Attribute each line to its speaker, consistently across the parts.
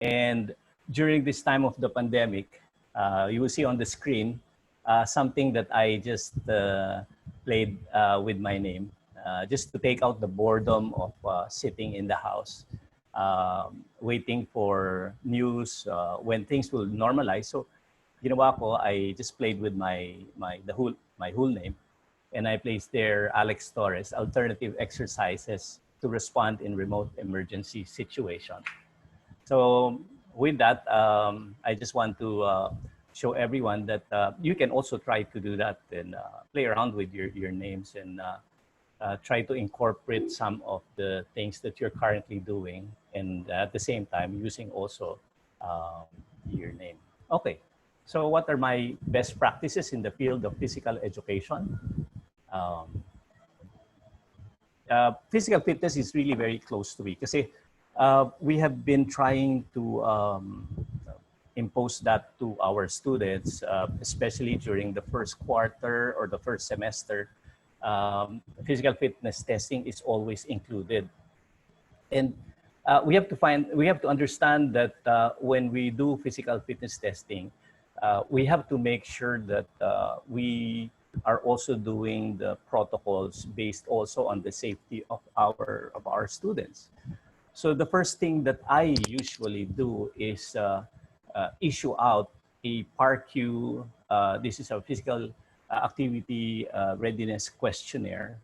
Speaker 1: And during this time of the pandemic, you will see on the screen something that I just played with my name, just to take out the boredom of sitting in the house, waiting for news when things will normalize. So, ginawa ko, I just played with my whole name, and I placed there Alex Torres, alternative exercises to respond in remote emergency situation. So with that, I just want to show everyone that you can also try to do that and play around with your names and try to incorporate some of the things that you're currently doing, and at the same time using also your name. Okay, so what are my best practices in the field of physical education? Physical fitness is really very close to me kasi we have been trying to impose that to our students, especially during the first quarter or the first semester. Physical fitness testing is always included. And we have to understand that when we do physical fitness testing, we have to make sure that we are also doing the protocols based also on the safety of our students. So the first thing that I usually do is issue out a PARQ. This is a physical activity readiness questionnaire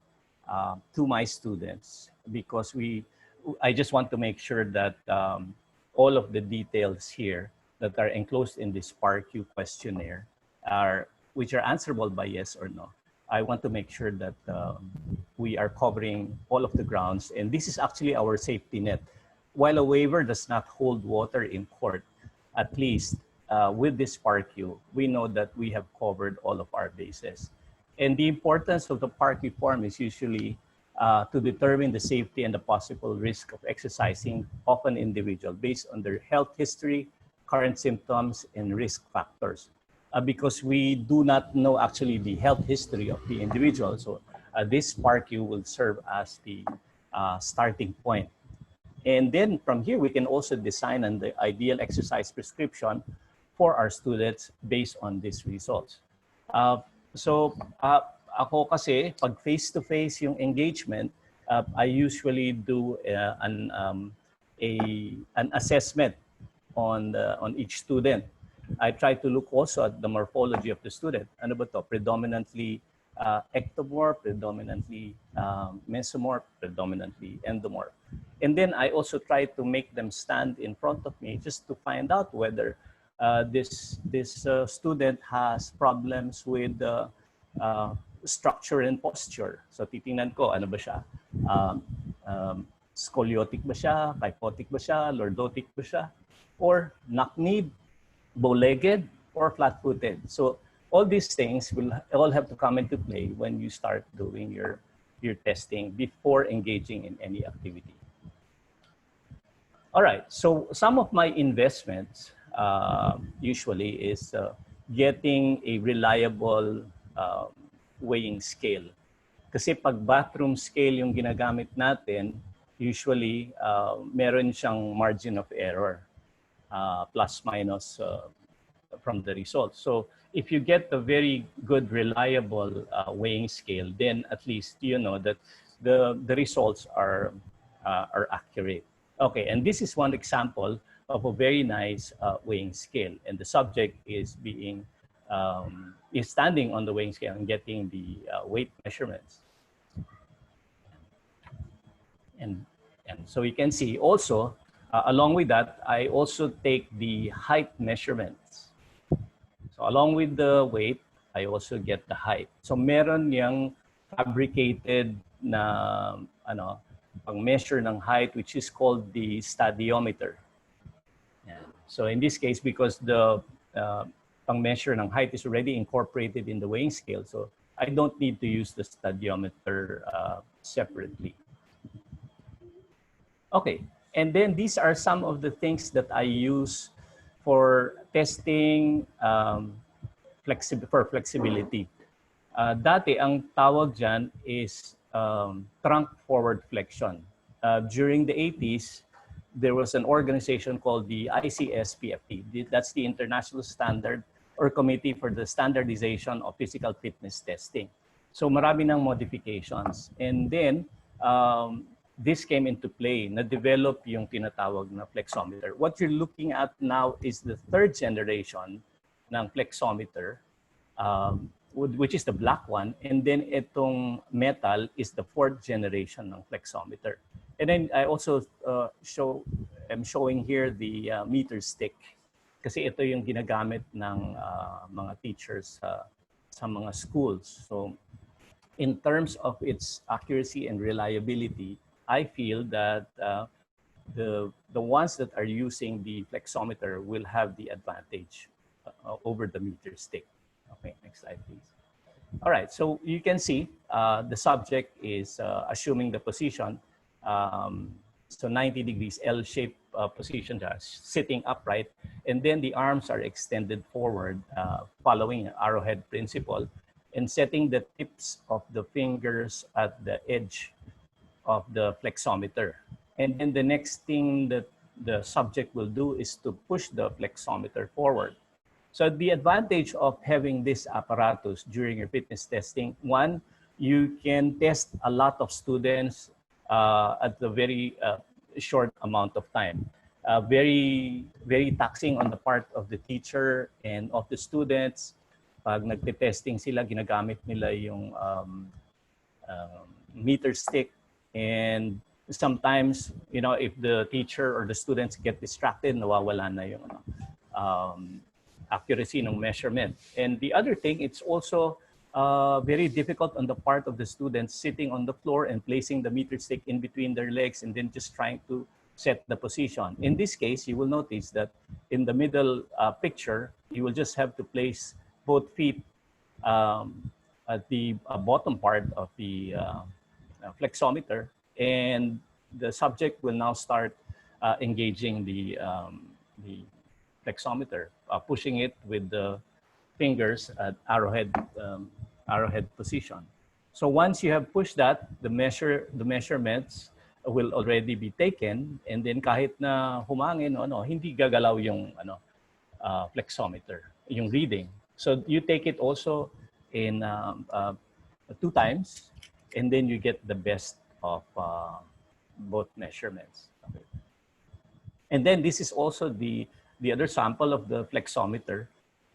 Speaker 1: to my students, because I just want to make sure that all of the details here that are enclosed in this PARQ questionnaire which are answerable by yes or no. I want to make sure that we are covering all of the grounds, and this is actually our safety net. While a waiver does not hold water in court, at least with this PARQ, we know that we have covered all of our bases. And the importance of the PARQ form is usually to determine the safety and the possible risk of exercising of an individual based on their health history, current symptoms, and risk factors. Because we do not know actually the health history of the individual. So this PARQ will serve as the starting point. And then from here, we can also design on the ideal exercise prescription for our students based on these results. Ako kasi, pag face-to-face yung engagement, I usually do an assessment on each student. I try to look also at the morphology of the student. Ano ba to? Predominantly ectomorph, predominantly mesomorph, predominantly endomorph. And then I also try to make them stand in front of me just to find out whether this student has problems with structure and posture. So titingnan ko, ano ba siya? Scoliotic ba siya? Kyphotic ba siya? Lordotic ba siya? Or knock-kneed, bow-legged, or flat-footed. So all these things will all have to come into play when you start doing your testing before engaging in any activity. All right, so some of my investments usually is getting a reliable weighing scale. Kasi pag bathroom scale yung ginagamit natin, usually meron siyang margin of error. Plus minus from the results. So if you get a very good, reliable weighing scale, then at least you know that the results are accurate. Okay, and this is one example of a very nice weighing scale, and the subject is standing on the weighing scale and getting the weight measurements. And so you can see also. Along with that, I also take the height measurements. So along with the weight, I also get the height. So meron yung fabricated na pang-measure ng height, which is called the stadiometer. Yeah. So in this case, because the pang-measure ng height is already incorporated in the weighing scale, so I don't need to use the stadiometer separately. Okay. And then these are some of the things that I use for testing for flexibility. Dati, ang tawag dyan is trunk forward flexion. During the 80s, there was an organization called the ICSPFT. That's the International Standard or Committee for the Standardization of Physical Fitness Testing. So marami ng modifications. And then, this came into play, na-develop yung tinatawag na flexometer. What you're looking at now is the third generation ng flexometer, which is the black one. And then itong metal is the fourth generation ng flexometer. And then I also am showing here the meter stick. Kasi ito yung ginagamit ng mga teachers sa mga schools. So in terms of its accuracy and reliability, I feel that the ones that are using the flexometer will have the advantage over the meter stick. Okay, next slide, please. All right, so you can see the subject is assuming the position. So 90 degrees L-shaped position, sitting upright, and then the arms are extended forward, following arrowhead principle, and setting the tips of the fingers at the edge of the flexometer. And then the next thing that the subject will do is to push the flexometer forward. So the advantage of having this apparatus during your fitness testing, one, you can test a lot of students at a very short amount of time. Very taxing on the part of the teacher and of the students. Pag nagte-testing sila, ginagamit nila yung meter stick. And sometimes, you know, if the teacher or the students get distracted, nawawala na yung accuracy ng measurement. And the other thing, it's also very difficult on the part of the students sitting on the floor and placing the meter stick in between their legs and then just trying to set the position. In this case, you will notice that in the middle picture, you will just have to place both feet at the bottom part of the flexometer, and the subject will now start engaging the flexometer, pushing it with the fingers at arrowhead position. So once you have pushed that, the measurements will already be taken, and then kahit na humangin hindi gagalaw yung flexometer, yung reading. So you take it also in 2 times, and then you get the best of both measurements. Okay. And then this is also the other sample of the flexometer.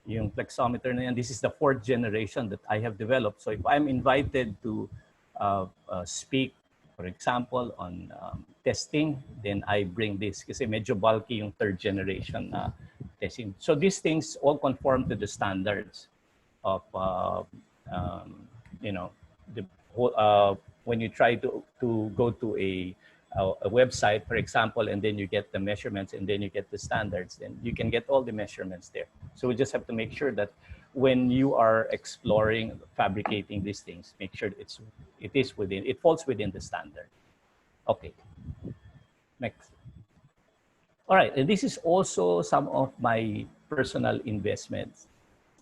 Speaker 1: Yung flexometer na yan, this is the 4th generation that I have developed. So if I'm invited to speak, for example, on testing, then I bring this kasi medyo bulky yung 3rd generation testing. So these things all conform to the standards of, you know, the whole, when you try to go to a website, for example, and then you get the measurements and then you get the standards, then you can get all the measurements there. So we just have to make sure that when you are exploring, fabricating these things, make sure it falls within the standard. Okay, next. All right, and this is also some of my personal investments.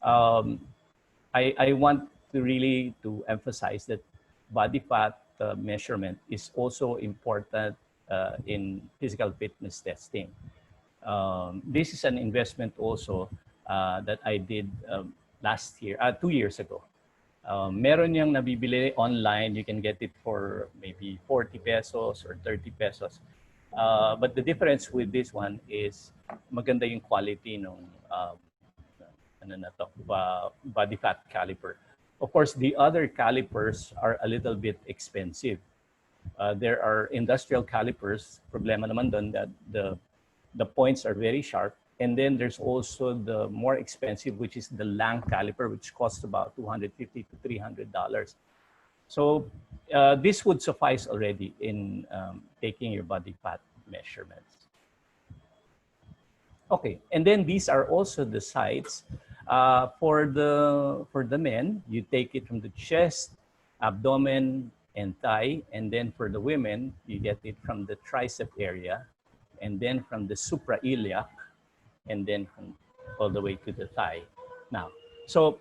Speaker 1: I want to really emphasize that body fat measurement is also important in physical fitness testing. This is an investment also that I did last year, 2 years ago. Meron yung nabibili online, you can get it for maybe 40 pesos or 30 pesos. But the difference with this one is maganda yung quality ng body fat caliper. Of course, the other calipers are a little bit expensive. There are industrial calipers, problema naman doon that the points are very sharp. And then there's also the more expensive, which is the Lang caliper, which costs about $250 to $300. So this would suffice already in taking your body fat measurements. Okay, and then these are also the sites. For the men, you take it from the chest, abdomen, and thigh. And then for the women, you get it from the tricep area, and then from the suprailiac, and then all the way to the thigh. Now, so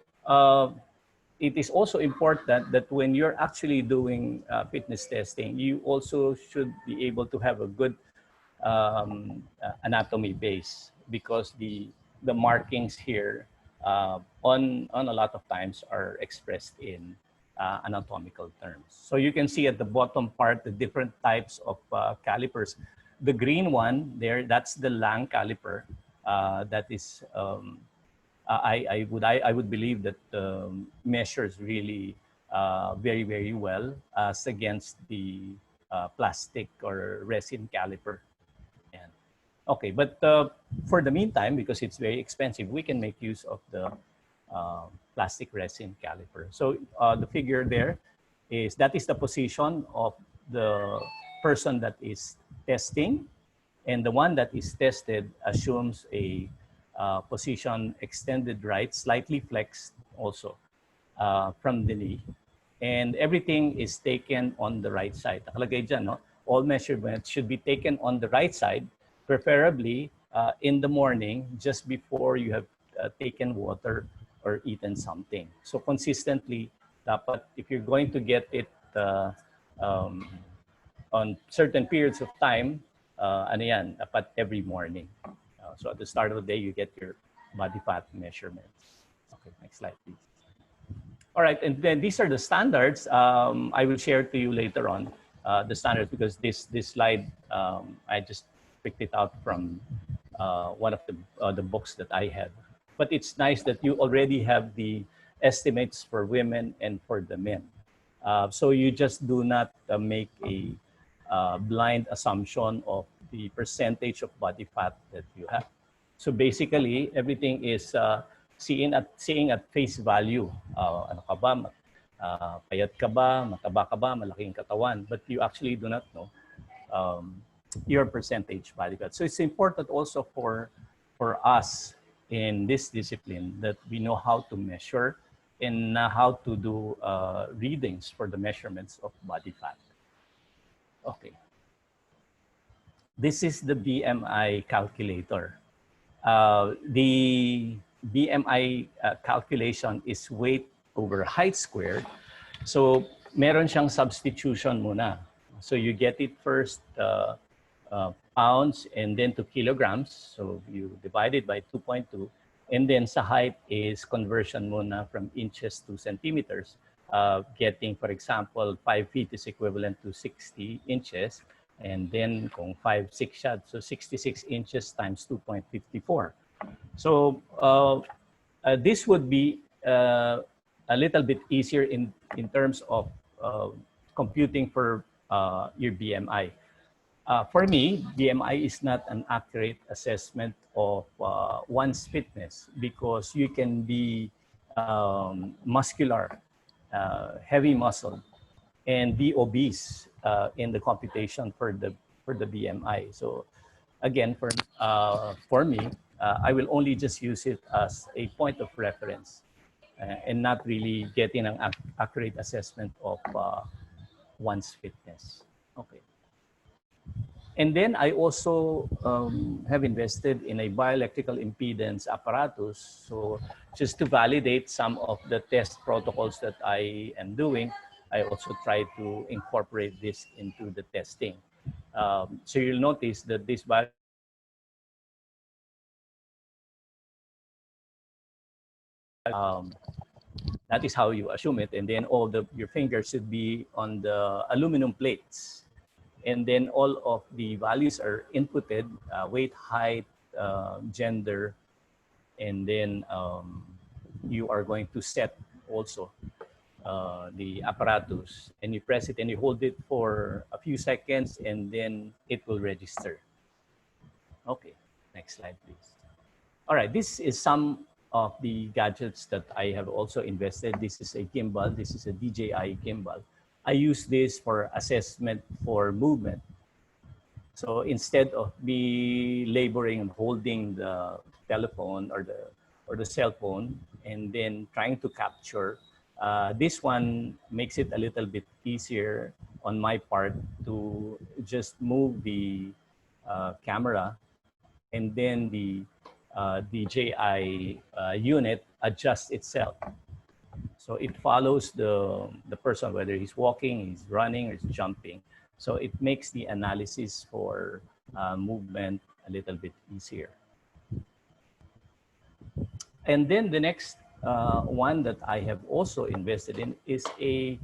Speaker 1: it is also important that when you're actually doing fitness testing, you also should be able to have a good anatomy base, because the markings here on a lot of times are expressed in anatomical terms. So you can see at the bottom part the different types of calipers. The green one there, that's the Lang caliper. That is, I would believe that measures really very, very well as against the plastic or resin caliper. And, okay, but for the meantime, because it's very expensive, we can make use of the plastic resin caliper. So the figure there is, that is the position of the person that is testing, and the one that is tested assumes a position extended right, slightly flexed also from the knee. And everything is taken on the right side. Nakalagay dyan, no? All measurements should be taken on the right side, preferably in the morning, just before you have taken water or eaten something. So consistently, dapat, if you're going to get it on certain periods of time, ano yan, dapat every morning. So at the start of the day, you get your body fat measurements. Okay, next slide, please. All right, and then these are the standards. I will share to you later on the standards, because this slide, I just picked it out from one of the books that I had. But it's nice that you already have the estimates for women and for the men. So you just do not make a blind assumption of the percentage of body fat that you have. So basically, everything is seeing at face value. Ano ka ba? Payat ka ba? Mataba ka ba? Malaking katawan? But you actually do not know your percentage body fat. So it's important also for us in this discipline that we know how to measure and how to do readings for the measurements of body fat. Okay. This is the Bmi calculator. The Bmi calculation is weight over height squared. So meron siyang substitution muna. So you get it first pounds and then to kilograms. So you divide it by 2.2. And then sa height is conversion muna from inches to centimeters. Getting, for example, 5 feet is equivalent to 60 inches. And then kung 5'6" siya, so 66 inches times 2.54. So this would be a little bit easier in terms of computing for your BMI. For me, BMI is not an accurate assessment of one's fitness, because you can be muscular, heavy muscle, and be obese in the computation for the BMI. So again, for me, I will only just use it as a point of reference and not really getting an accurate assessment of one's fitness. Okay. And then I also have invested in a bioelectrical impedance apparatus. So just to validate some of the test protocols that I am doing, I also try to incorporate this into the testing. So you'll notice that this that is how you assume it. And then all your fingers should be on the aluminum plates. And then all of the values are inputted, weight, height, gender, and then you are going to set also the apparatus, and you press it and you hold it for a few seconds, and then it will register. Okay, next slide, please. All right, this is some of the gadgets that I have also invested. This is a gimbal. This is a DJI Gimbal. I use this for assessment for movement. So instead of me laboring and holding the telephone or the cell phone and then trying to capture, this one makes it a little bit easier on my part to just move the camera, and then the DJI unit adjusts itself. So it follows the person, whether he's walking, he's running, or he's jumping. So it makes the analysis for movement a little bit easier. And then the next one that I have also invested in is a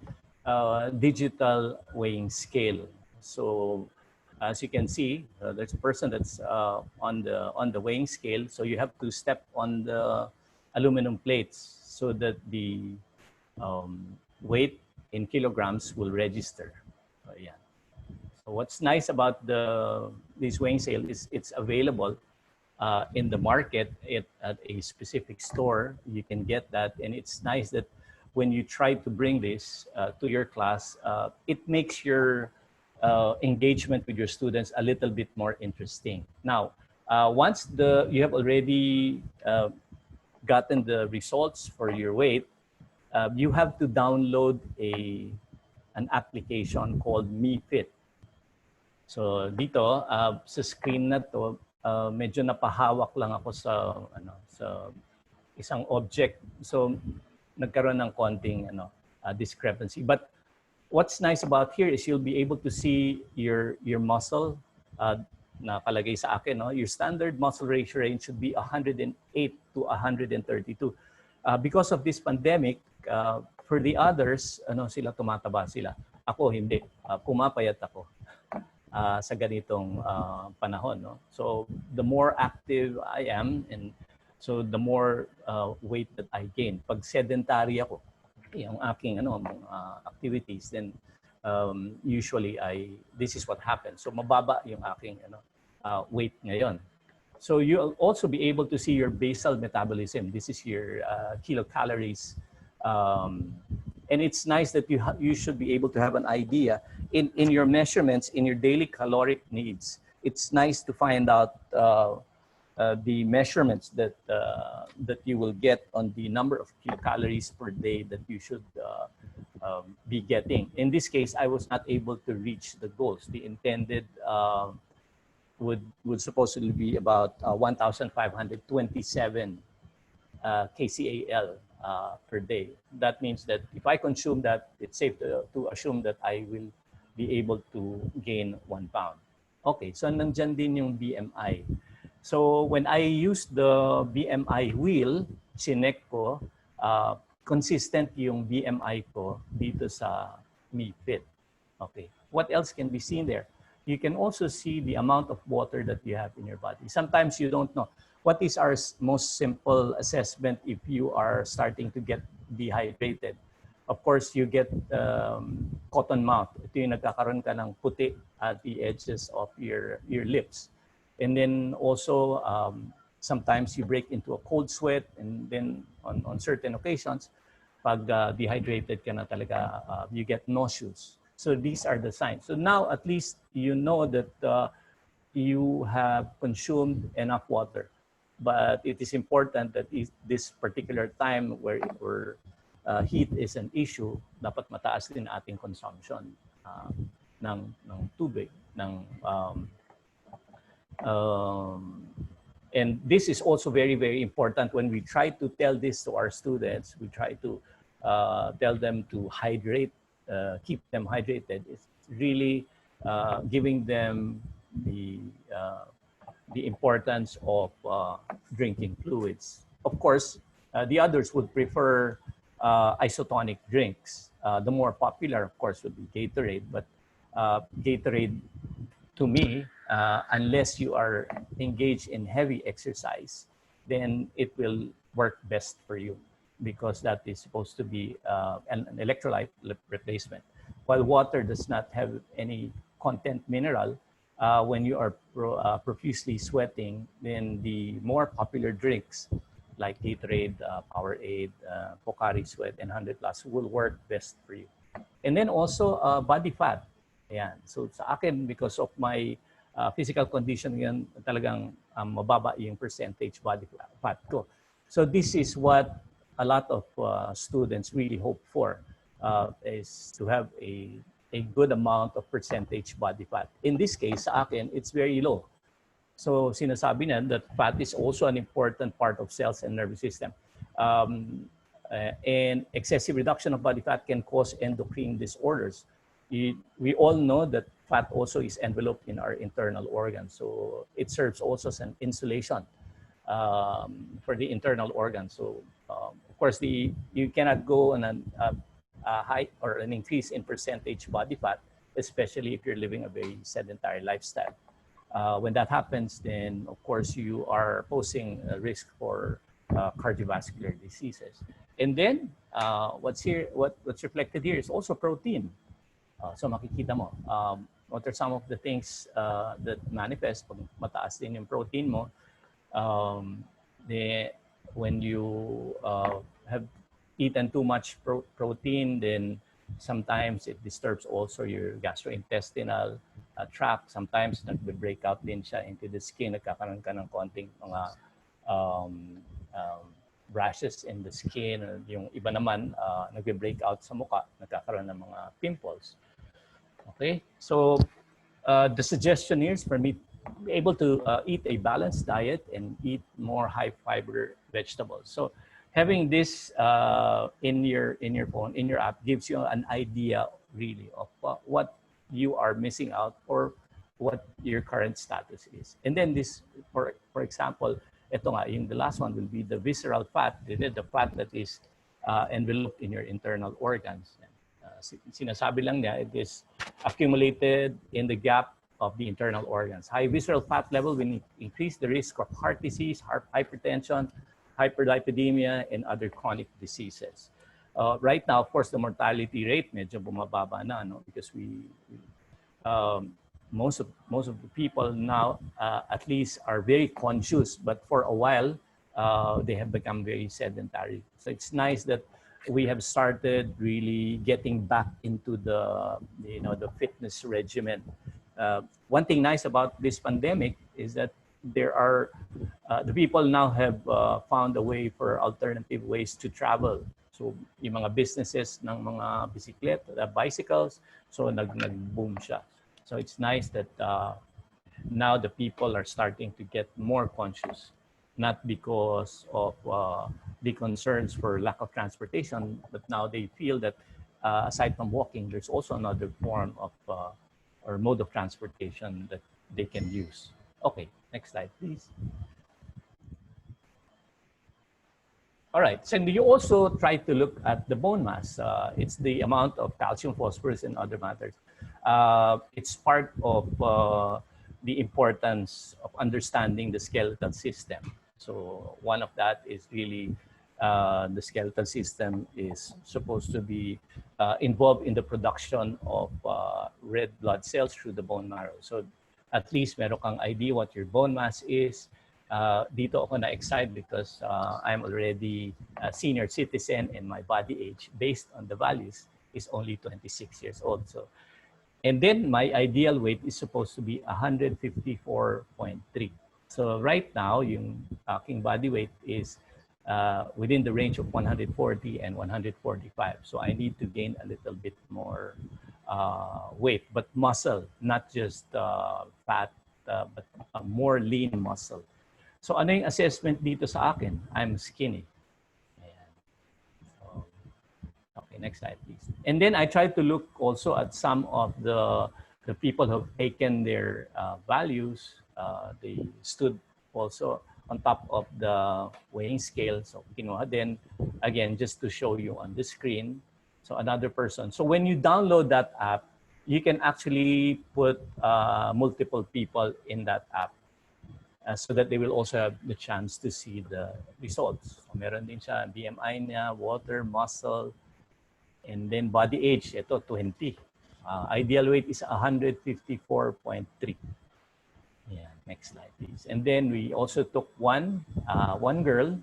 Speaker 1: digital weighing scale. So as you can see, there's a person that's on the weighing scale. So you have to step on the aluminum plates so that the weight in kilograms will register. Yeah. So what's nice about this weighing scale is it's available in the market at a specific store. You can get that, and it's nice that when you try to bring this to your class, it makes your engagement with your students a little bit more interesting. Now, once you have already gotten the results for your weight, you have to download an application called MiFit. So dito sa screen na to, medyo napahawak lang ako sa isang object. So nagkaroon ng konting discrepancy. But what's nice about here is you'll be able to see your muscle nakalagay sa akin. No? Your standard muscle ratio range should be 108 to 132. Because of this pandemic, for the others, sila tumataba sila. Ako hindi. Pumapayat ako sa ganitong panahon. No? So the more active I am, and so the more weight that I gain. Pag sedentary ako, yung aking activities, then usually this is what happens. So mababa yung aking weight ngayon. So you'll also be able to see your basal metabolism. This is your kilocalories. And it's nice that you should be able to have an idea in your measurements, in your daily caloric needs. It's nice to find out the measurements that you will get on the number of kilocalories per day that you should be getting. In this case, I was not able to reach the goals. The intended would supposedly be about 1,527 kcal per day. That means that if I consume that, it's safe to assume that I will be able to gain 1 pound. Okay, so nandyan din yung BMI. So when I use the BMI wheel, sinek ko, consistent yung BMI ko dito sa MiFit. Okay, what else can be seen there? You can also see the amount of water that you have in your body. Sometimes you don't know. What is our most simple assessment if you are starting to get dehydrated? Of course, you get cotton mouth. Ito yung nagkakaroon ka ng puti at the edges of your lips. And then also, sometimes you break into a cold sweat, and then on certain occasions, pag dehydrated ka na talaga, you get nauseous. So these are the signs. So now at least you know that you have consumed enough water. But it is important that this particular time where heat is an issue, dapat mataas din ating consumption ng tubig. And this is also very, very important when we try to tell this to our students. We try to tell them to hydrate, keep them hydrated. It's really giving them the importance of drinking fluids. Of course, the others would prefer isotonic drinks. The more popular, of course, would be Gatorade. But Gatorade, to me, unless you are engaged in heavy exercise, then it will work best for you, because that is supposed to be an electrolyte replacement. While water does not have any content mineral, when you are profusely sweating, then the more popular drinks like Gatorade, Powerade, Pocari Sweat, and 100 Plus will work best for you. And then also body fat. Ayan. So sa akin, because of my physical condition, yan, talagang mababa yung percentage body fat ko. So this is what a lot of students really hope for, is to have a good amount of percentage body fat. In this case, sa akin, it's very low. So sinasabi na that fat is also an important part of cells and nervous system. And excessive reduction of body fat can cause endocrine disorders. We all know that fat also is enveloped in our internal organs. So it serves also as an insulation for the internal organs. So of course, you cannot go on a high or an increase in percentage body fat, especially if you're living a very sedentary lifestyle. When that happens, then of course you are posing a risk for cardiovascular diseases. And then what's reflected here is also protein. So makikita mo, what are some of the things that manifest pag mataas din yung protein mo. When you have eaten too much protein, then sometimes it disturbs also your gastrointestinal tract. Sometimes nagbe-break out din siya into the skin. Nagkakaroon ka ng konting mga rashes in the skin. Yung iba naman, nagbe-break out sa mukha. Nagkakaroon ng mga pimples. Okay? So the suggestion here is for me be able to eat a balanced diet and eat more high fiber vegetables. So having this in your phone, in your app, gives you an idea really of what you are missing out or what your current status is. And then this, for example, ito nga, the last one will be the visceral fat, the fat that is enveloped in your internal organs. Sinasabi lang niya, it is accumulated in the gap of the internal organs. High visceral fat level will increase the risk of heart disease, hypertension, hyperlipidemia, and other chronic diseases. Right now, of course, the mortality rate medyo bumababa na, no? Because most of the people now at least are very conscious, but for a while they have become very sedentary. So it's nice that we have started really getting back into the fitness regimen. One thing nice about this pandemic is that there are the people now have found a way for alternative ways to travel. So yung mga businesses ng mga bisikleta, bicycles, so nag-boom siya. So it's nice that now the people are starting to get more conscious, not because of the concerns for lack of transportation, but now they feel that aside from walking, there's also another form of or mode of transportation that they can use. Okay, next slide, please. All right, so you also try to look at the bone mass. It's the amount of calcium, phosphorus, and other matters. It's part of the importance of understanding the skeletal system. So one of that is really the skeletal system is supposed to be involved in the production of red blood cells through the bone marrow. So at least meron kang idea what your bone mass is. Dito ako na-excite because I'm already a senior citizen and my body age based on the values is only 26 years old. So, and then my ideal weight is supposed to be 154.3. So right now, yung aking body weight is within the range of 140 and 145. So I need to gain a little bit more weight, but muscle, not just fat, but more lean muscle. So ano yung assessment dito sa akin? I'm skinny. Ayan. So, okay, next slide, please. And then I tried to look also at some of the people who have taken their values. They stood also on top of the weighing scale. So kinuha din, again, just to show you on the screen. So another person. So when you download that app, you can actually put multiple people in that app. So that they will also have the chance to see the results. So, meron din siya BMI niya, water, muscle, and then body age. Ito, 20. Ideal weight is 154.3. Yeah, next slide, please. And then we also took one girl.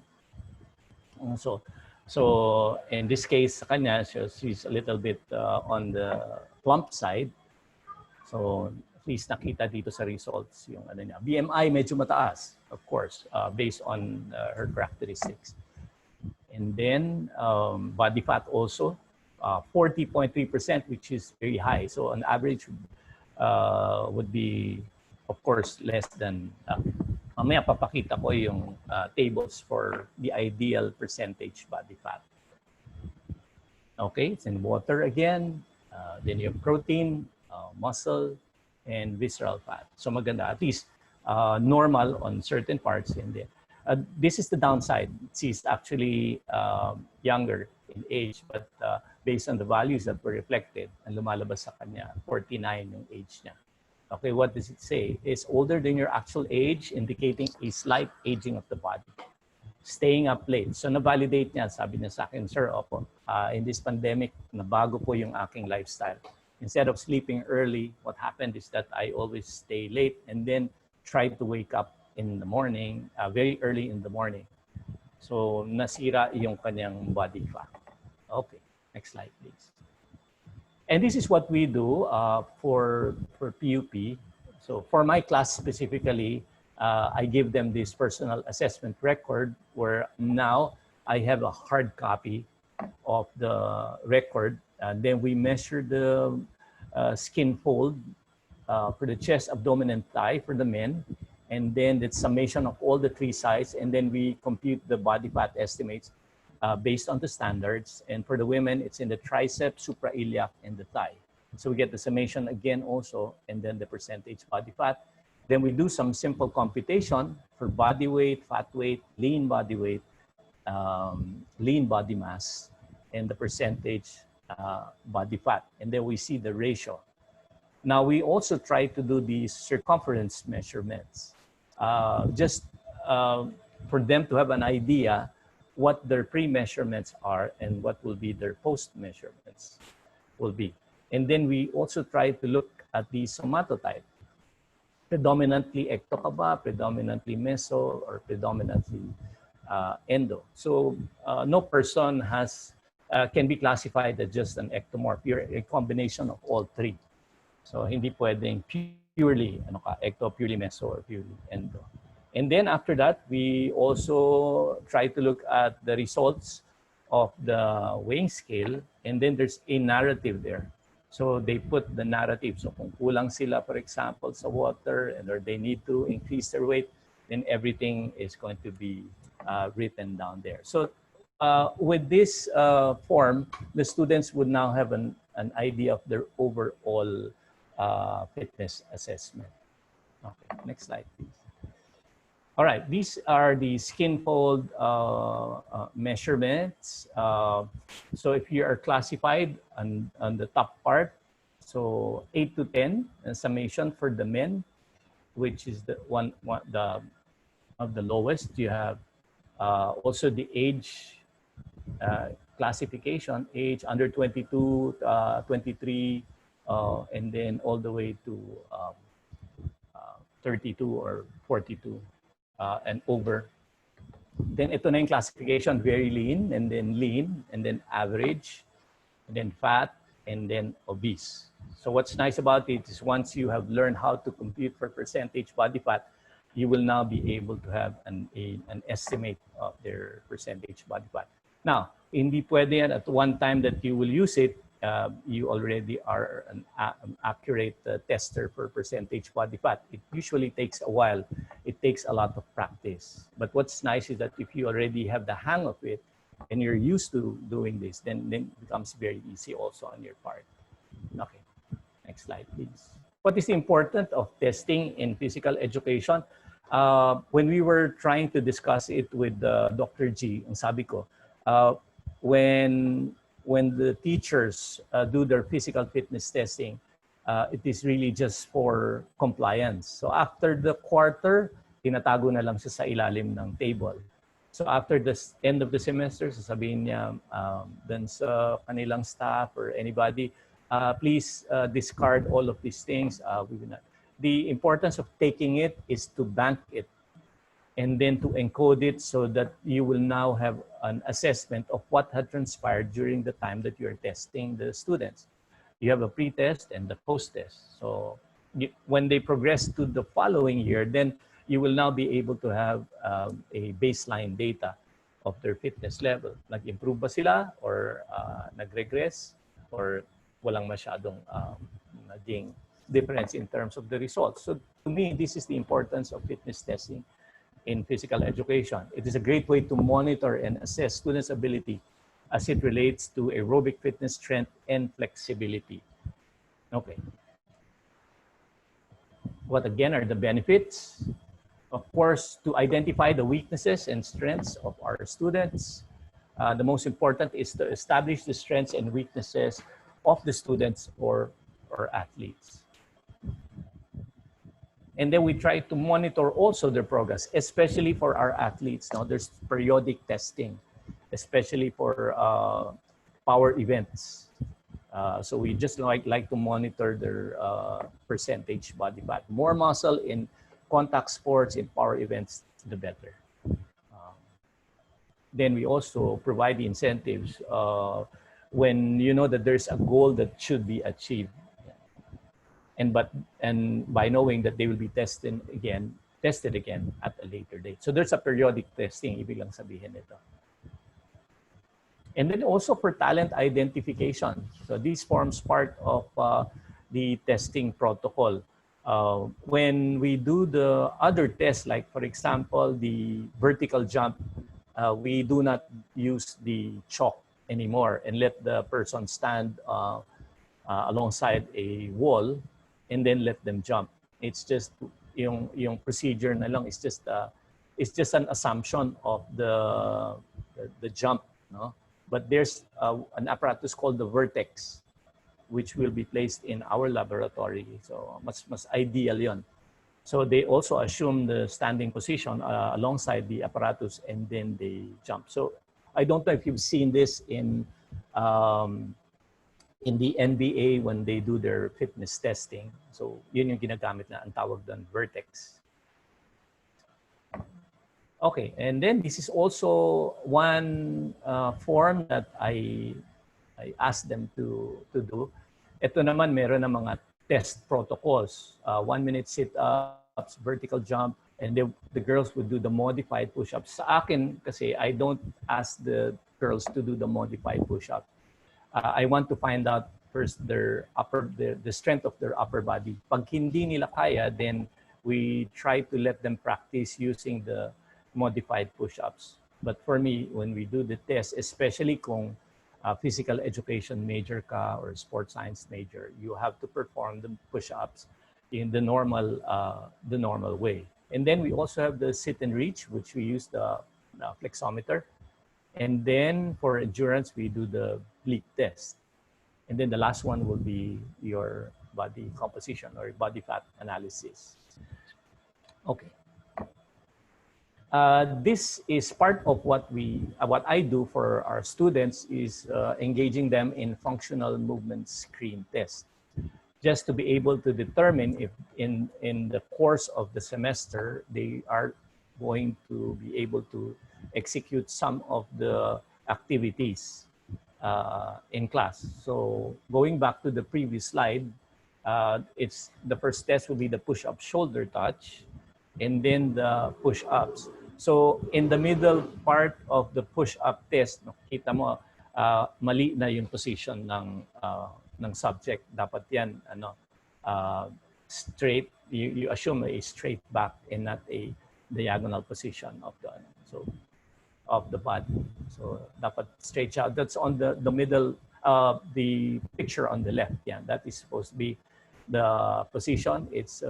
Speaker 1: So in this case, sa kanya, she's a little bit on the plump side. So at least nakita dito sa results yung ano niya. BMI medyo mataas, of course, based on her characteristics. And then body fat also 40.3%, which is very high. So on average would be, of course, less than. Mamaya papakita ko yung tables for the ideal percentage body fat. Okay, it's in water again. Then you have protein, muscle, and visceral fat. So maganda, at least normal on certain parts. And then, this is the downside. She's actually younger in age, but based on the values that were reflected, ang lumalabas sa kanya, 49 yung age niya. Okay, what does it say? It's older than your actual age, indicating a slight aging of the body. Staying up late. So na-validate niya, sabi niya sa akin, sir, opo, in this pandemic, nabago po yung aking lifestyle. Instead of sleeping early, what happened is that I always stay late and then try to wake up in the morning, very early in the morning. So nasira yung kanyang body fat. Okay, next slide, please. And this is what we do for PUP. So for my class specifically, I give them this personal assessment record where now I have a hard copy of the record. And then we measure the skin fold for the chest, abdomen, and thigh for the men. And then the summation of all the three sides. And then we compute the body fat estimates based on the standards. And for the women, it's in the triceps, suprailiac, and the thigh. So we get the summation again also, and then the percentage body fat. Then we do some simple computation for body weight, fat weight, lean body weight, lean body mass, and the percentage body fat. And then we see the ratio. Now we also try to do these circumference measurements, just for them to have an idea what their pre-measurements are and what will be their post-measurements will be. And then we also try to look at the somatotype, predominantly ecto ka ba, predominantly meso, or predominantly endo. So no person has can be classified as just an ectomorph. You're a combination of all three. So hindi pwedeng purely ecto, purely meso, or purely endo. And then after that, we also try to look at the results of the weighing scale, and then there's a narrative there. So they put the narrative. So kung kulang sila, for example, sa water, or they need to increase their weight, then everything is going to be written down there. So with this form, the students would now have an idea of their overall fitness assessment. Okay, next slide, please. All right, these are the skin fold measurements. So if you are classified on the top part, so 8 to 10, and summation for the men, which is the one of the lowest. You have also the age classification, age under 22, 23, and then all the way to 32 or 42. And over. Then ito na yung classification, very lean, and then average, and then fat, and then obese. So what's nice about it is once you have learned how to compute for percentage body fat, you will now be able to have an estimate of their percentage body fat. Now, hindi pwede yan at one time that you will use it, you already are an accurate tester for percentage body fat. It usually takes a while. It takes a lot of practice. But what's nice is that if you already have the hang of it and you're used to doing this, then it becomes very easy also on your part. Okay, next slide, please. What is the importance of testing in physical education? When we were trying to discuss it with Dr. G, ang sabi ko, when the teachers do their physical fitness testing, it is really just for compliance. So after the quarter, tinatago na lang siya sa ilalim ng table. So after the end of the semester, sasabihin niya dun sa kanilang staff or anybody, please discard all of these things. We will not. The importance of taking it is to bank it and then to encode it so that you will now have an assessment of what had transpired during the time that you're testing the students. You have a pre-test and the post-test. So when they progress to the following year, then you will now be able to have a baseline data of their fitness level. Nag-improve ba sila or nag-regress or walang masyadong naging difference in terms of the results. So to me, this is the importance of fitness testing in physical education. It is a great way to monitor and assess students' ability as it relates to aerobic fitness, strength, and flexibility. Okay. What again are the benefits? Of course, to identify the weaknesses and strengths of our students. The most important is to establish the strengths and weaknesses of the students or athletes. And then we try to monitor also their progress, especially for our athletes. Now, there's periodic testing, especially for power events. So we just like to monitor their percentage body fat. More muscle in contact sports, in power events, the better. Then we also provide the incentives when you know that there's a goal that should be achieved. And by knowing that they will be tested again at a later date. So there's a periodic testing, ibig lang sabihin nito. And then also for talent identification. So this forms part of the testing protocol. When we do the other tests, like for example, the vertical jump, we do not use the chalk anymore and let the person stand alongside a wall and then let them jump. It's just yung procedure na lang is just an assumption of the jump, no? But there's an apparatus called the vertex, which will be placed in our laboratory. So mas ideal yon. So they also assume the standing position alongside the apparatus and then they jump. So I don't know if you've seen this in the NBA when they do their fitness testing. So yun yung ginagamit na ang tawag doon, vertex. Okay, and then this is also one form that I asked them to do. Ito naman, meron na mga test protocols. 1-minute sit-ups, vertical jump, and the girls would do the modified push-ups. Sa akin, kasi I don't ask the girls to do the modified push-up. I want to find out first the strength of their upper body. Pag hindi nila kaya, then we try to let them practice using the modified push-ups. But for me, when we do the test, especially kung physical education major ka or sports science major, you have to perform the push-ups in the normal way. And then we also have the sit and reach, which we use the flexometer. And then for endurance, we do the bleep test. And then the last one will be your body composition or body fat analysis. Okay. This is part of what I do for our students is engaging them in functional movement screen test, just to be able to determine if in the course of the semester they are going to be able to execute some of the activities in class. So going back to the previous slide, it's the first test will be the push-up shoulder touch, and then the push-ups. So in the middle part of the push-up test, nakita mo mali na yung position ng subject. Dapat yan straight. You assume a straight back and not a diagonal position of the body. So dapat straight out. That's on the middle. The picture on the left. Yeah, that is supposed to be the position. It's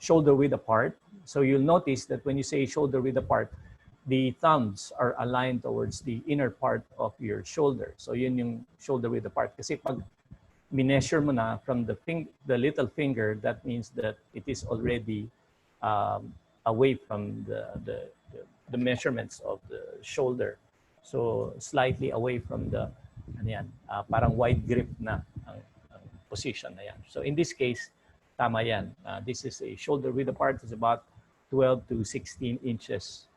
Speaker 1: shoulder width apart. So you'll notice that when you say shoulder width apart, the thumbs are aligned towards the inner part of your shoulder. So yun yung shoulder width apart. Kasi pag mineasure mo na from the little finger, that means that it is already away from the measurements of the shoulder. So slightly away from the parang wide grip na ang position na yan. So in this case, tama yan. This is a shoulder width apart. It's about 12 to 16 inches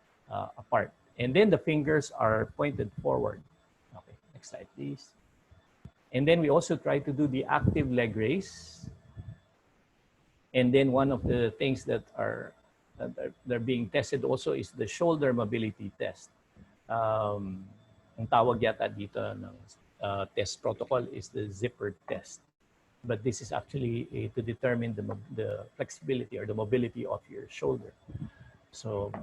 Speaker 1: apart. And then the fingers are pointed forward. Okay, next slide, please. And then we also try to do the active leg raise. And then one of the things that they're being tested also is the shoulder mobility test. Ang tawag yata dito ng test protocol is the zipper test. But this is actually to determine the flexibility or the mobility of your shoulder. So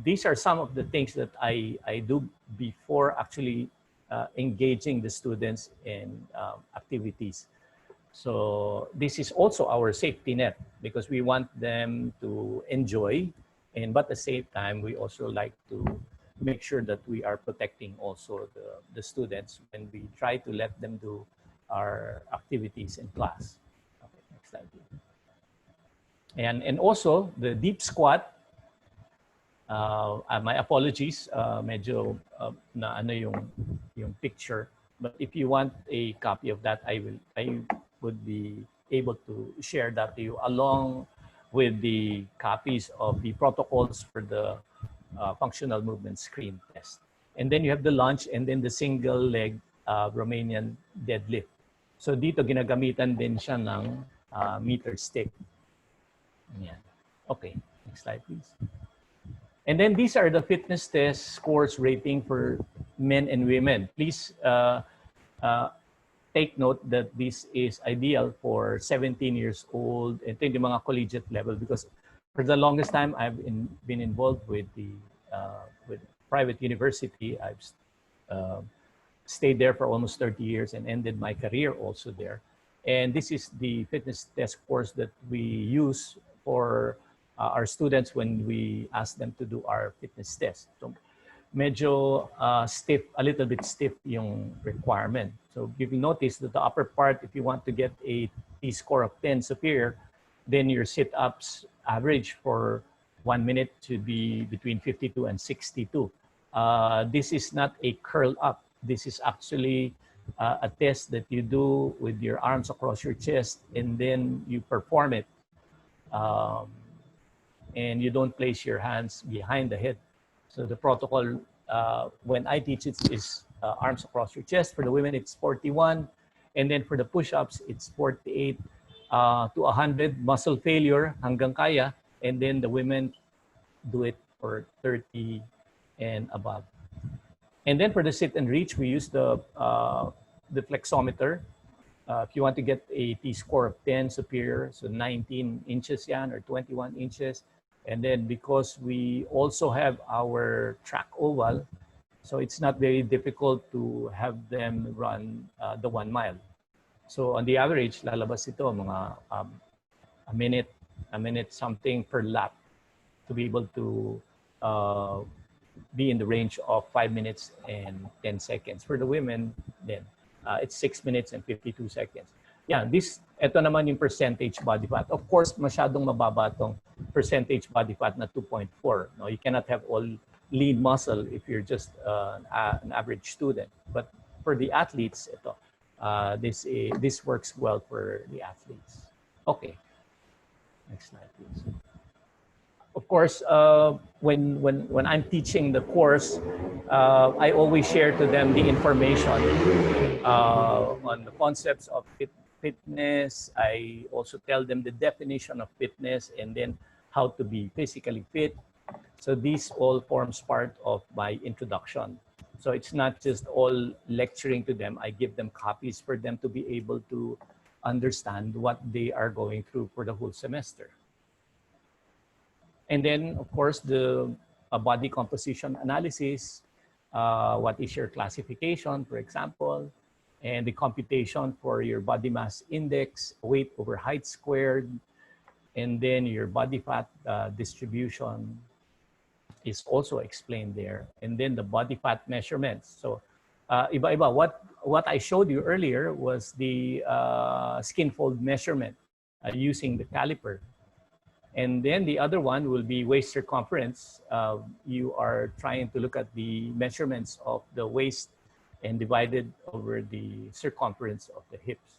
Speaker 1: these are some of the things that I do before actually engaging the students in activities. So this is also our safety net because we want them to enjoy, and but at the same time, we also like to make sure that we are protecting also the students when we try to let them do our activities in class. Okay, next slide, please. And also the deep squat. My apologies, medyo na ano yung picture. But if you want a copy of that, I would be able to share that to you along with the copies of the protocols for the functional movement screen test. And then you have the lunge and then the single leg Romanian deadlift. So dito ginagamitan din siya ng meter stick. Yan. Okay, next slide please. And then these are the fitness test scores rating for men and women. Please take note that this is ideal for 17 years old and the mga collegiate level because for the longest time I've been involved with the with private university. I've stayed there for almost 30 years and ended my career also there. And this is the fitness test course that we use for our students when we ask them to do our fitness test. So medyo stiff, a little bit stiff yung requirement. So if you notice that the upper part, if you want to get a T-score of 10 superior, then your sit-ups average for 1 minute should be between 52 and 62. This is not a curl up. This is actually a test that you do with your arms across your chest and then you perform it. And you don't place your hands behind the head. So the protocol, when I teach it, is arms across your chest. For the women, it's 41. And then for the push-ups, it's 48 to 100, muscle failure, hanggang kaya. And then the women do it for 30 and above. And then for the sit and reach, we use the flexometer. If you want to get a T-score of 10 superior, so 19 inches yan or 21 inches. And then because we also have our track oval, so it's not very difficult to have them run the 1 mile. So on the average, lalabas ito mga a minute something per lap to be able to be in the range of 5 minutes and 10 seconds. For the women, then it's 6 minutes and 52 seconds. Yeah, ito naman yung percentage body fat. Of course, masyadong mababa tong percentage body fat na 2.4. No, you cannot have all lean muscle if you're just an average student. But for the athletes, ito, this works well for the athletes. Okay, next slide, please. Of course, when I'm teaching the course, I always share to them the information on the concepts of fitness. I also tell them the definition of fitness and then how to be physically fit. So this all forms part of my introduction. So it's not just all lecturing to them. I give them copies for them to be able to understand what they are going through for the whole semester. And then, of course, the body composition analysis, what is your classification, for example, and the computation for your body mass index, weight over height squared, and then your body fat distribution is also explained there. And then the body fat measurements. So, iba-iba. What I showed you earlier was the skin fold measurement using the caliper. And then the other one will be waist circumference. You are trying to look at the measurements of the waist and divided over the circumference of the hips.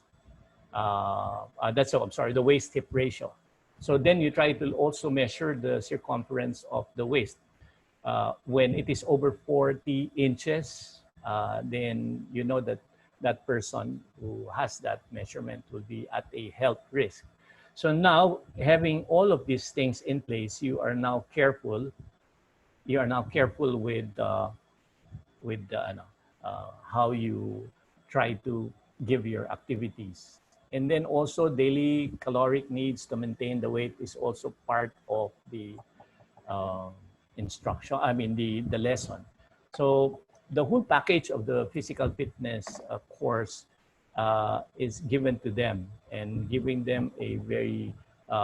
Speaker 1: The waist-hip ratio. So then you try to also measure the circumference of the waist. When it is over 40 inches, then you know that that person who has that measurement will be at a health risk. So now, having all of these things in place, you are now careful. You are now careful with how you try to give your activities. And then also daily caloric needs to maintain the weight is also part of the instruction, the lesson. So the whole package of the physical fitness course is given to them. and giving them a very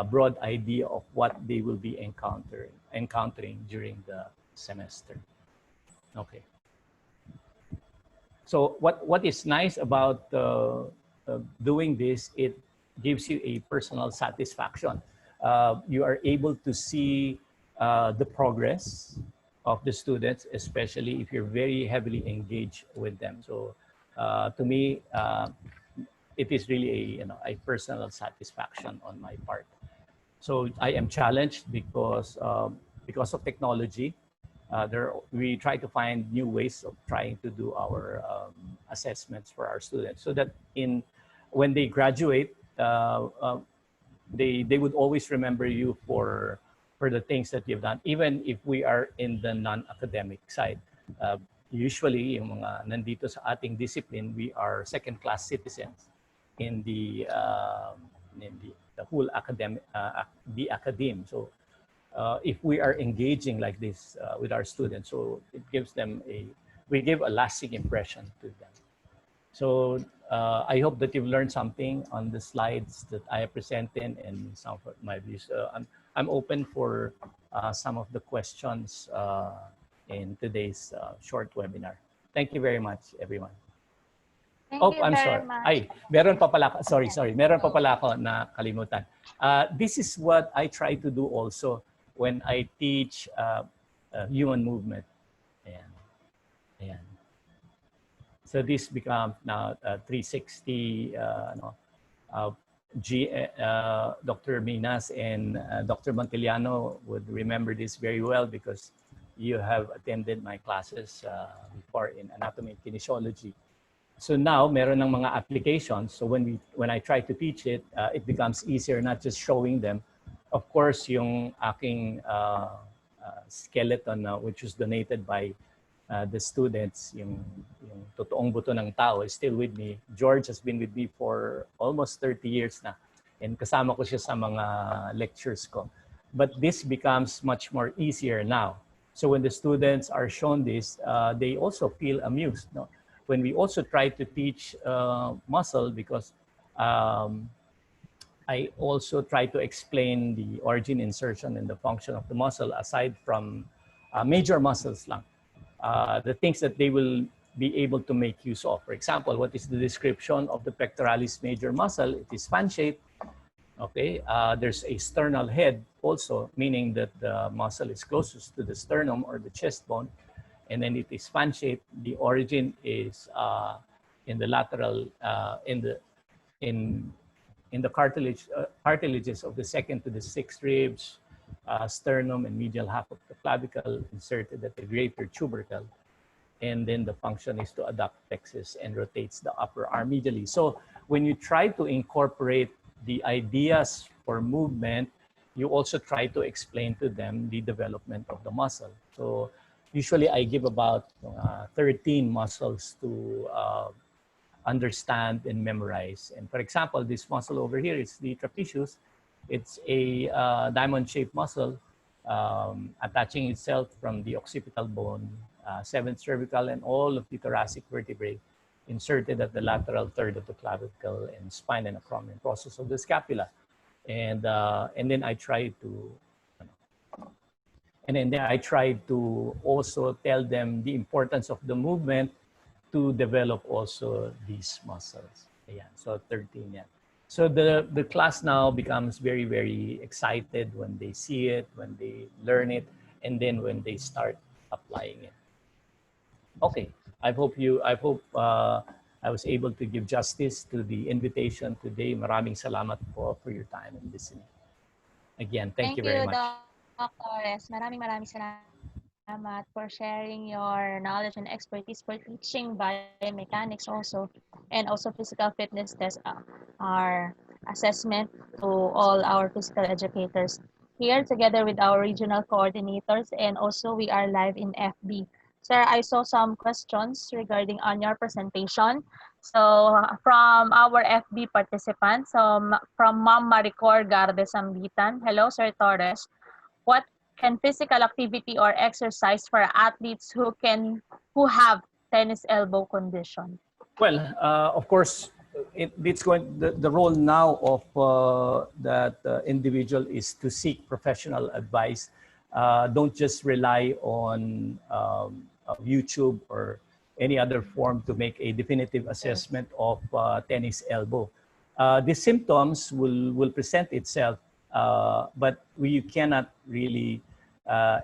Speaker 1: broad idea of what they will be encountering during the semester. Okay. So what is nice about doing this, it gives you a personal satisfaction. You are able to see the progress of the students, especially if you're very heavily engaged with them. So to me, it is really a personal satisfaction on my part. So I am challenged because of technology. We try to find new ways of trying to do our assessments for our students, so that when they graduate, they would always remember you for the things that you've done, even if we are in the non-academic side. Usually, yung mga nandito sa ating discipline, we are second-class citizens in the whole academic, the academe. So if we are engaging like this with our students, so it gives them we give a lasting impression to them. So I hope that you've learned something on the slides that I have presented and some of my views. I'm open for some of the questions in today's short webinar. Thank you very much, everyone.
Speaker 2: Thank you
Speaker 1: I'm
Speaker 2: very
Speaker 1: sorry.
Speaker 2: much.
Speaker 1: Ay, meron pa pala ako. Sorry. Meron pa pala ako na kalimutan. This is what I try to do also when I teach human movement. Ayan. Ayan. So this becomes now 360. Dr. Minas and Dr. Montiliano would remember this very well because you have attended my classes before in anatomy and kinesiology. So now, meron ng mga applications. So when I try to teach it, it becomes easier, not just showing them. Of course, yung aking skeleton, which was donated by the students, yung totoong buto ng tao is still with me. George has been with me for almost 30 years na. And kasama ko siya sa mga lectures ko. But this becomes much more easier now. So when the students are shown this, they also feel amused. No? When we also try to teach muscle, because I also try to explain the origin, insertion, and the function of the muscle aside from major muscles lang. The things that they will be able to make use of. For example, what is the description of the pectoralis major muscle? It is fan-shaped. Okay, there's a sternal head also, meaning that the muscle is closest to the sternum or the chest bone. And then it is fan-shaped. The origin is in the lateral, in the cartilages of the second to the sixth ribs, sternum, and medial half of the clavicle inserted at the greater tubercle. And then the function is to adduct plexus and rotates the upper arm medially. So when you try to incorporate the ideas for movement, you also try to explain to them the development of the muscle. So usually I give about 13 muscles to understand and memorize. And for example, this muscle over here is the trapezius. It's a diamond-shaped muscle attaching itself from the occipital bone, seventh cervical, and all of the thoracic vertebrae inserted at the lateral third of the clavicle and spine and acromion process of the scapula. And then I try to also tell them the importance of the movement to develop also these muscles. Ayan, so 13 yan. So the class now becomes very, very excited when they see it, when they learn it, and then when they start applying it. Okay, I hope I was able to give justice to the invitation today. Maraming salamat po for your time and listening. Again, thank you very much.
Speaker 2: Doc Torres. Maraming salamat for sharing your knowledge and expertise for teaching biomechanics also, and also physical fitness test, our assessment to all our physical educators here together with our regional coordinators, and also we are live in FB. Sir, I saw some questions regarding on your presentation. So from our FB participants, from Ma'am Maricor Garde Sambitan. Hello, Sir Torres. What can physical activity or exercise for athletes who have tennis elbow condition?
Speaker 1: Well, of course, the role now of that individual is to seek professional advice. Don't just rely on YouTube or any other form to make a definitive assessment of tennis elbow. The symptoms will present itself, but you cannot really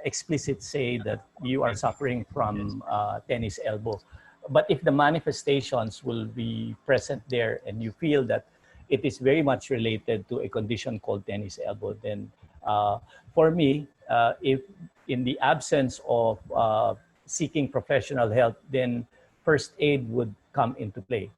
Speaker 1: explicit say that you are suffering from tennis elbow. But if the manifestations will be present there and you feel that it is very much related to a condition called tennis elbow, then for me, if in the absence of seeking professional help, then first aid would come into play.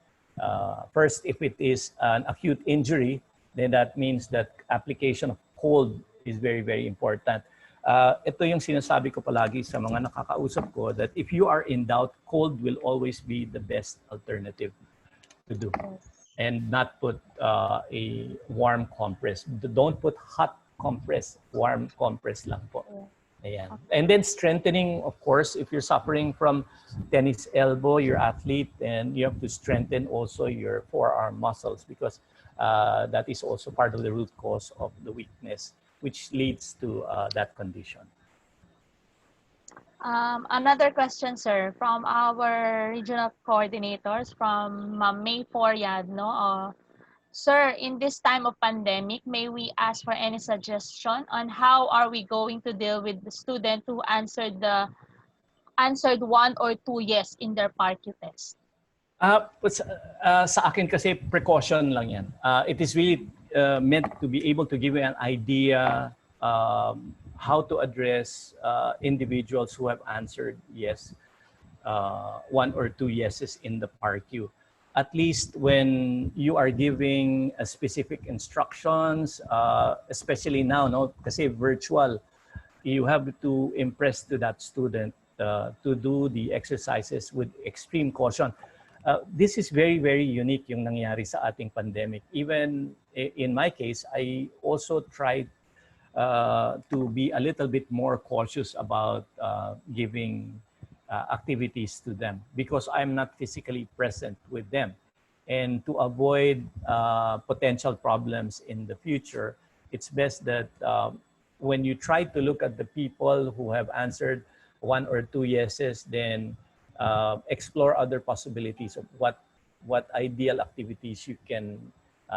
Speaker 1: First, if it is an acute injury, then that means that application of cold is very, very important. Ito yung sinasabi ko palagi sa mga nakakausap ko that if you are in doubt, cold will always be the best alternative to do. And not put a warm compress. Don't put hot compress, warm compress lang po. Ayan. And then strengthening, of course, if you're suffering from tennis elbow, your athlete, and you have to strengthen also your forearm muscles because that is also part of the root cause of the weakness, which leads to that condition.
Speaker 2: Another question, sir, from our regional coordinators from May Foryad, no? Sir, in this time of pandemic, may we ask for any suggestion on how are we going to deal with the student who answered one or two yes in their PARQ test?
Speaker 1: Sa akin kasi precaution lang yan. It is really meant to be able to give you an idea how to address individuals who have answered yes, one or two yeses in the PARQ. At least when you are giving a specific instructions, especially now, no, kasi virtual, you have to impress to that student to do the exercises with extreme caution. This is very, very unique yung nangyari sa ating pandemic. Even in my case, I also tried to be a little bit more cautious about giving activities to them because I'm not physically present with them. And to avoid potential problems in the future, it's best that when you try to look at the people who have answered one or two yeses, then explore other possibilities of what ideal activities you can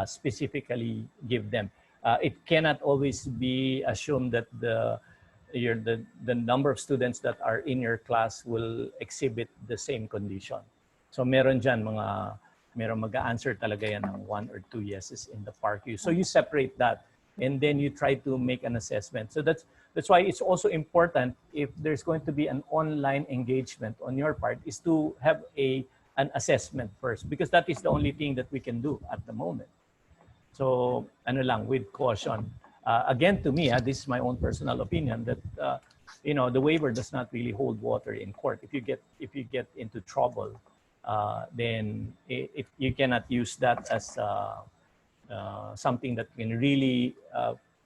Speaker 1: specifically give them. It cannot always be assumed that the number of students that are in your class will exhibit the same condition. So meron dyan meron mag-answer talaga yan ng one or two yeses in the PARQ. So you separate that and then you try to make an assessment. So that's why it's also important if there's going to be an online engagement on your part is to have an assessment first because that is the only thing that we can do at the moment. So ano lang, with caution. Again, to me, this is my own personal opinion that the waiver does not really hold water in court. If you get into trouble, then you cannot use that as something that can really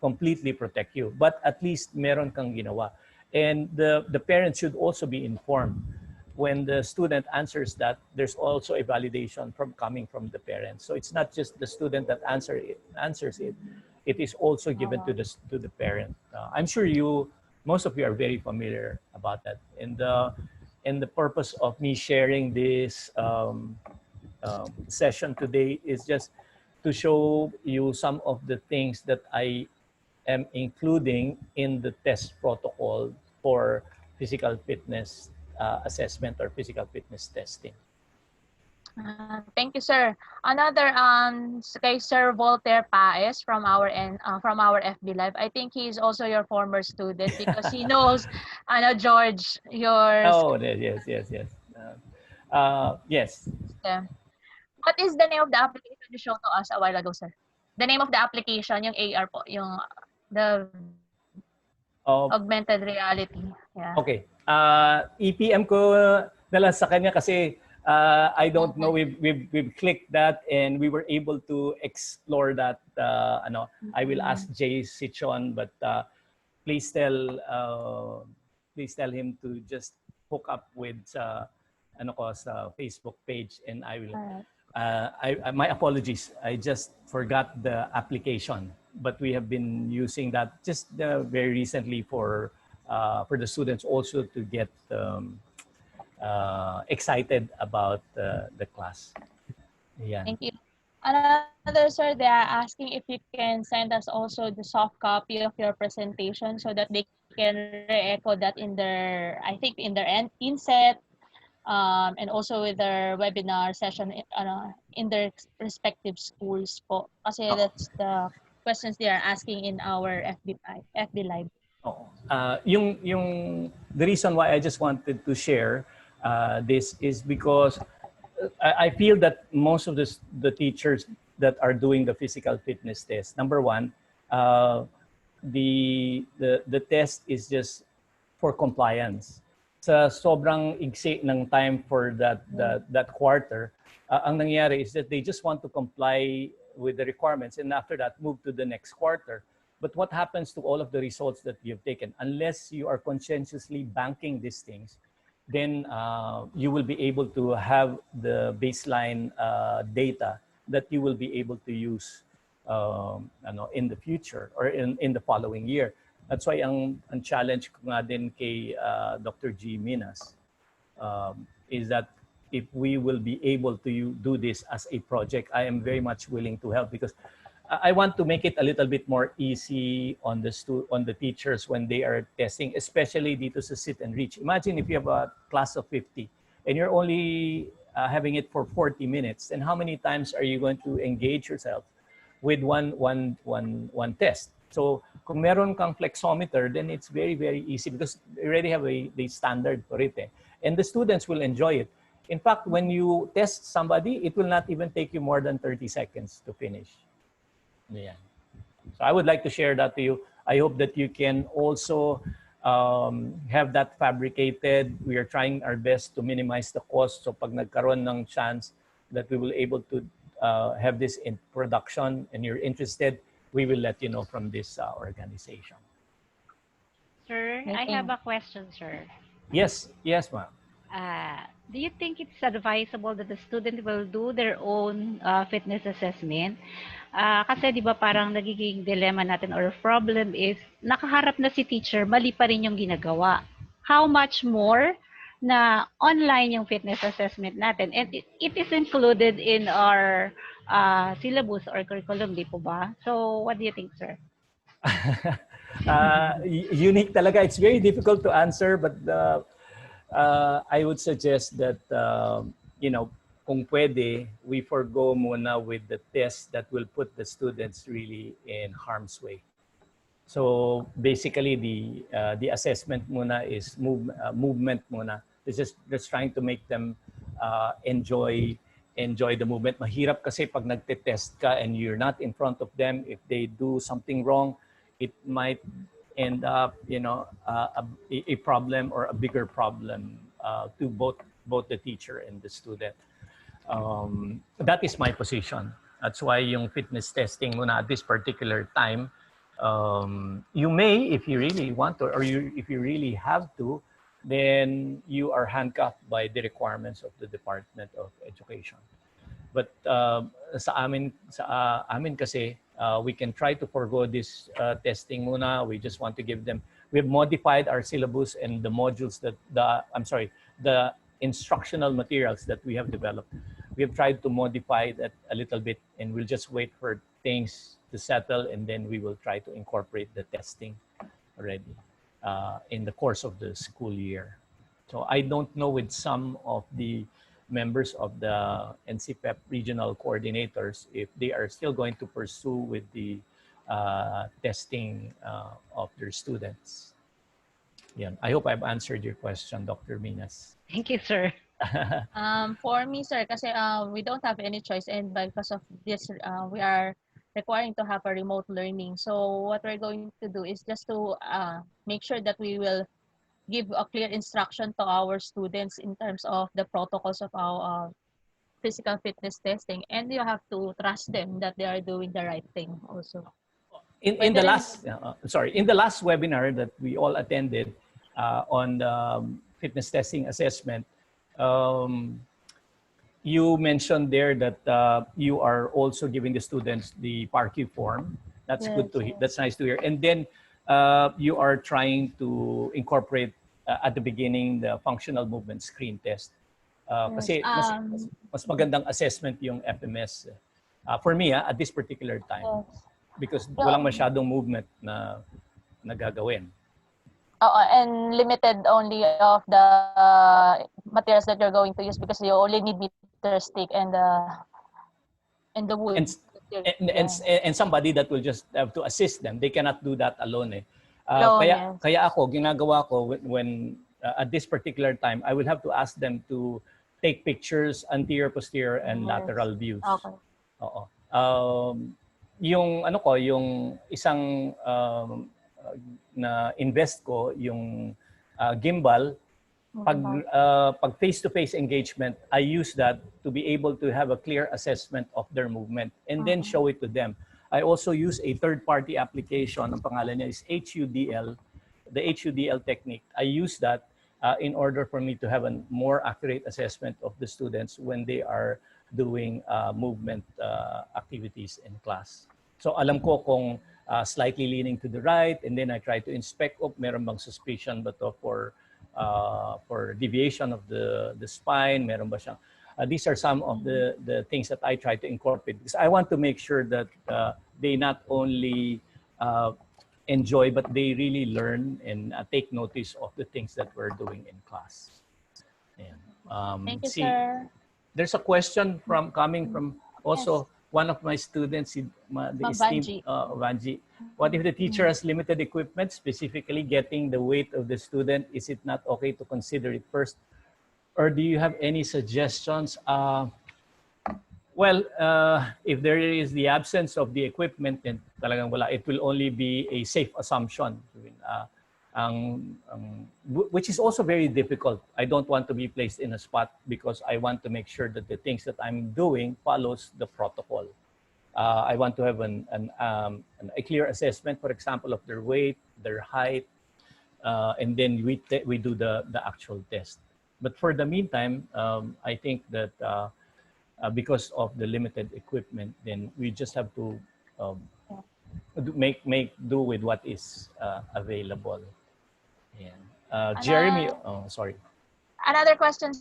Speaker 1: completely protect you. But at least meron kang ginawa, and the parents should also be informed. When the student answers that, there's also a validation coming from the parents. So it's not just the student that answers it. It is also given to the parent. I'm sure most of you are very familiar about that. And the purpose of me sharing this session today is just to show you some of the things that I am including in the test protocol for physical fitness assessment or physical fitness testing.
Speaker 2: Thank you, sir. Another kay Sir Voltaire Paes from our FB Live. I think he is also your former student because he knows, George, your.
Speaker 1: Oh, yes. Yes.
Speaker 2: What is the name of the application you showed to us a while ago, sir? The name of the application, yung AR po, yung the augmented reality. Yeah.
Speaker 1: Okay. EPM ko na lang sa kanya kasi I don't know, we've clicked that and we were able to explore that. I will ask Jay Sichon, but please tell him to just hook up with sa Facebook page and I will My apologies. I just forgot the application, but we have been using that just very recently for the students also to get excited about the class. Yeah.
Speaker 2: Thank you. Another, sir, they are asking if you can send us also the soft copy of your presentation so that they can re-echo that in their, I think, in their inset, and also with their webinar session in their respective schools po. Kasi
Speaker 1: Oh,
Speaker 2: that's the questions they are asking in our FB Live.
Speaker 1: oh. The reason why I just wanted to share this is because I feel that most of the teachers that are doing the physical fitness test, number one, uh, the test is just for compliance. Sa sobrang igsi ng time for that quarter, ang nangyayari is that they just want to comply with the requirements and after that move to the next quarter. But what happens to all of the results that you've taken? Unless you are conscientiously banking these things, then you will be able to have the baseline data that you will be able to use in the future or in the following year. That's why ang challenge ko nga din kay Dr. G. Minas is that if we will be able to do this as a project, I am very much willing to help because I want to make it a little bit more easy on the teachers when they are testing, especially dito sa sit and reach. Imagine if you have a class of 50 and you're only having it for 40 minutes, then how many times are you going to engage yourself with one test? So kung meron kang flexometer, then it's very, very easy because they already have the standard for it. And the students will enjoy it. In fact, when you test somebody, it will not even take you more than 30 seconds to finish. Yeah. So I would like to share that to you. I hope that you can also have that fabricated. We are trying our best to minimize the cost. So pag nagkaroon ng chance that we will able to have this in production and you're interested, we will let you know from this organization.
Speaker 3: Sir, I have a question, sir.
Speaker 1: Yes, yes, ma'am.
Speaker 3: Do you think it's advisable that the student will do their own fitness assessment? Kasi di ba parang nagiging dilemma natin or problem is nakaharap na si teacher, mali pa rin yung ginagawa. How much more na online yung fitness assessment natin? And it is included in our syllabus or curriculum, di po ba? So, what do you think, sir?
Speaker 1: Unique talaga. It's very difficult to answer, but I would suggest that, kung pwede, we forgo muna with the test that will put the students really in harm's way. So basically, the assessment muna is movement muna. It's just trying to make them enjoy the movement. Mahirap kasi pag nagte-test ka and you're not in front of them, if they do something wrong, it might end up, a problem or a bigger problem to both the teacher and the student. That is my position. That's why yung fitness testing muna at this particular time, you may, if you really want to, or if you really have to, then you are handcuffed by the requirements of the Department of Education. But sa amin kasi, we can try to forgo this testing muna. We just want to give them, we've modified our syllabus and the modules the instructional materials that we have developed. We have tried to modify that a little bit and we'll just wait for things to settle and then we will try to incorporate the testing already in the course of the school year. So I don't know with some of the members of the NCPEP regional coordinators if they are still going to pursue with the testing of their students. Yeah, I hope I've answered your question, Dr. Minas.
Speaker 3: Thank you, sir.
Speaker 2: For me, sir, kasi we don't have any choice and because of this, we are requiring to have a remote learning. So what we're going to do is just to make sure that we will give a clear instruction to our students in terms of the protocols of our physical fitness testing, and you have to trust them that they are doing the right thing also.
Speaker 1: In the last webinar that we all attended on the fitness testing assessment, you mentioned there that you are also giving the students the PARQ form. That's good to hear. That's nice to hear. And then you are trying to incorporate at the beginning the functional movement screen test. Kasi mas magandang assessment yung FMS. For me, at this particular time. Because walang masyadong movement na gagawin.
Speaker 2: And limited only of the materials that you're going to use because you only need meter stick and the wood.
Speaker 1: And somebody that will just have to assist them. They cannot do that alone. Kaya ako, ginagawa ko when at this particular time, I will have to ask them to take pictures, anterior, posterior, and lateral views.
Speaker 2: Okay.
Speaker 1: Oo. Yung ano ko, yung isang na invest ko, yung gimbal, pag face-to-face engagement, I use that to be able to have a clear assessment of their movement and then show it to them. I also use a third-party application. Ang pangalan niya is HUDL, the HUDL technique. I use that in order for me to have a more accurate assessment of the students when they are doing movement activities in class. So alam ko kung slightly leaning to the right, and then I try to inspect, meron bang suspicion ba to for deviation of the spine, meron ba siyang, these are some of the things that I try to incorporate because I want to make sure that they not only enjoy, but they really learn and take notice of the things that we're doing in class. And,
Speaker 2: thank you, sir.
Speaker 1: There's a question coming from also one of my students, the esteemed Vanji. What if the teacher has limited equipment, specifically getting the weight of the student? Is it not okay to consider it first? Or do you have any suggestions? Well, if there is the absence of the equipment, then talagang wala. It will only be a safe assumption. Which is also very difficult. I don't want to be placed in a spot because I want to make sure that the things that I'm doing follows the protocol. I want to have a clear assessment, for example, of their weight, their height, and then we do the actual test. But for the meantime, I think that because of the limited equipment, then we just have to make do with what is available. Jeremy, sorry.
Speaker 2: Another question,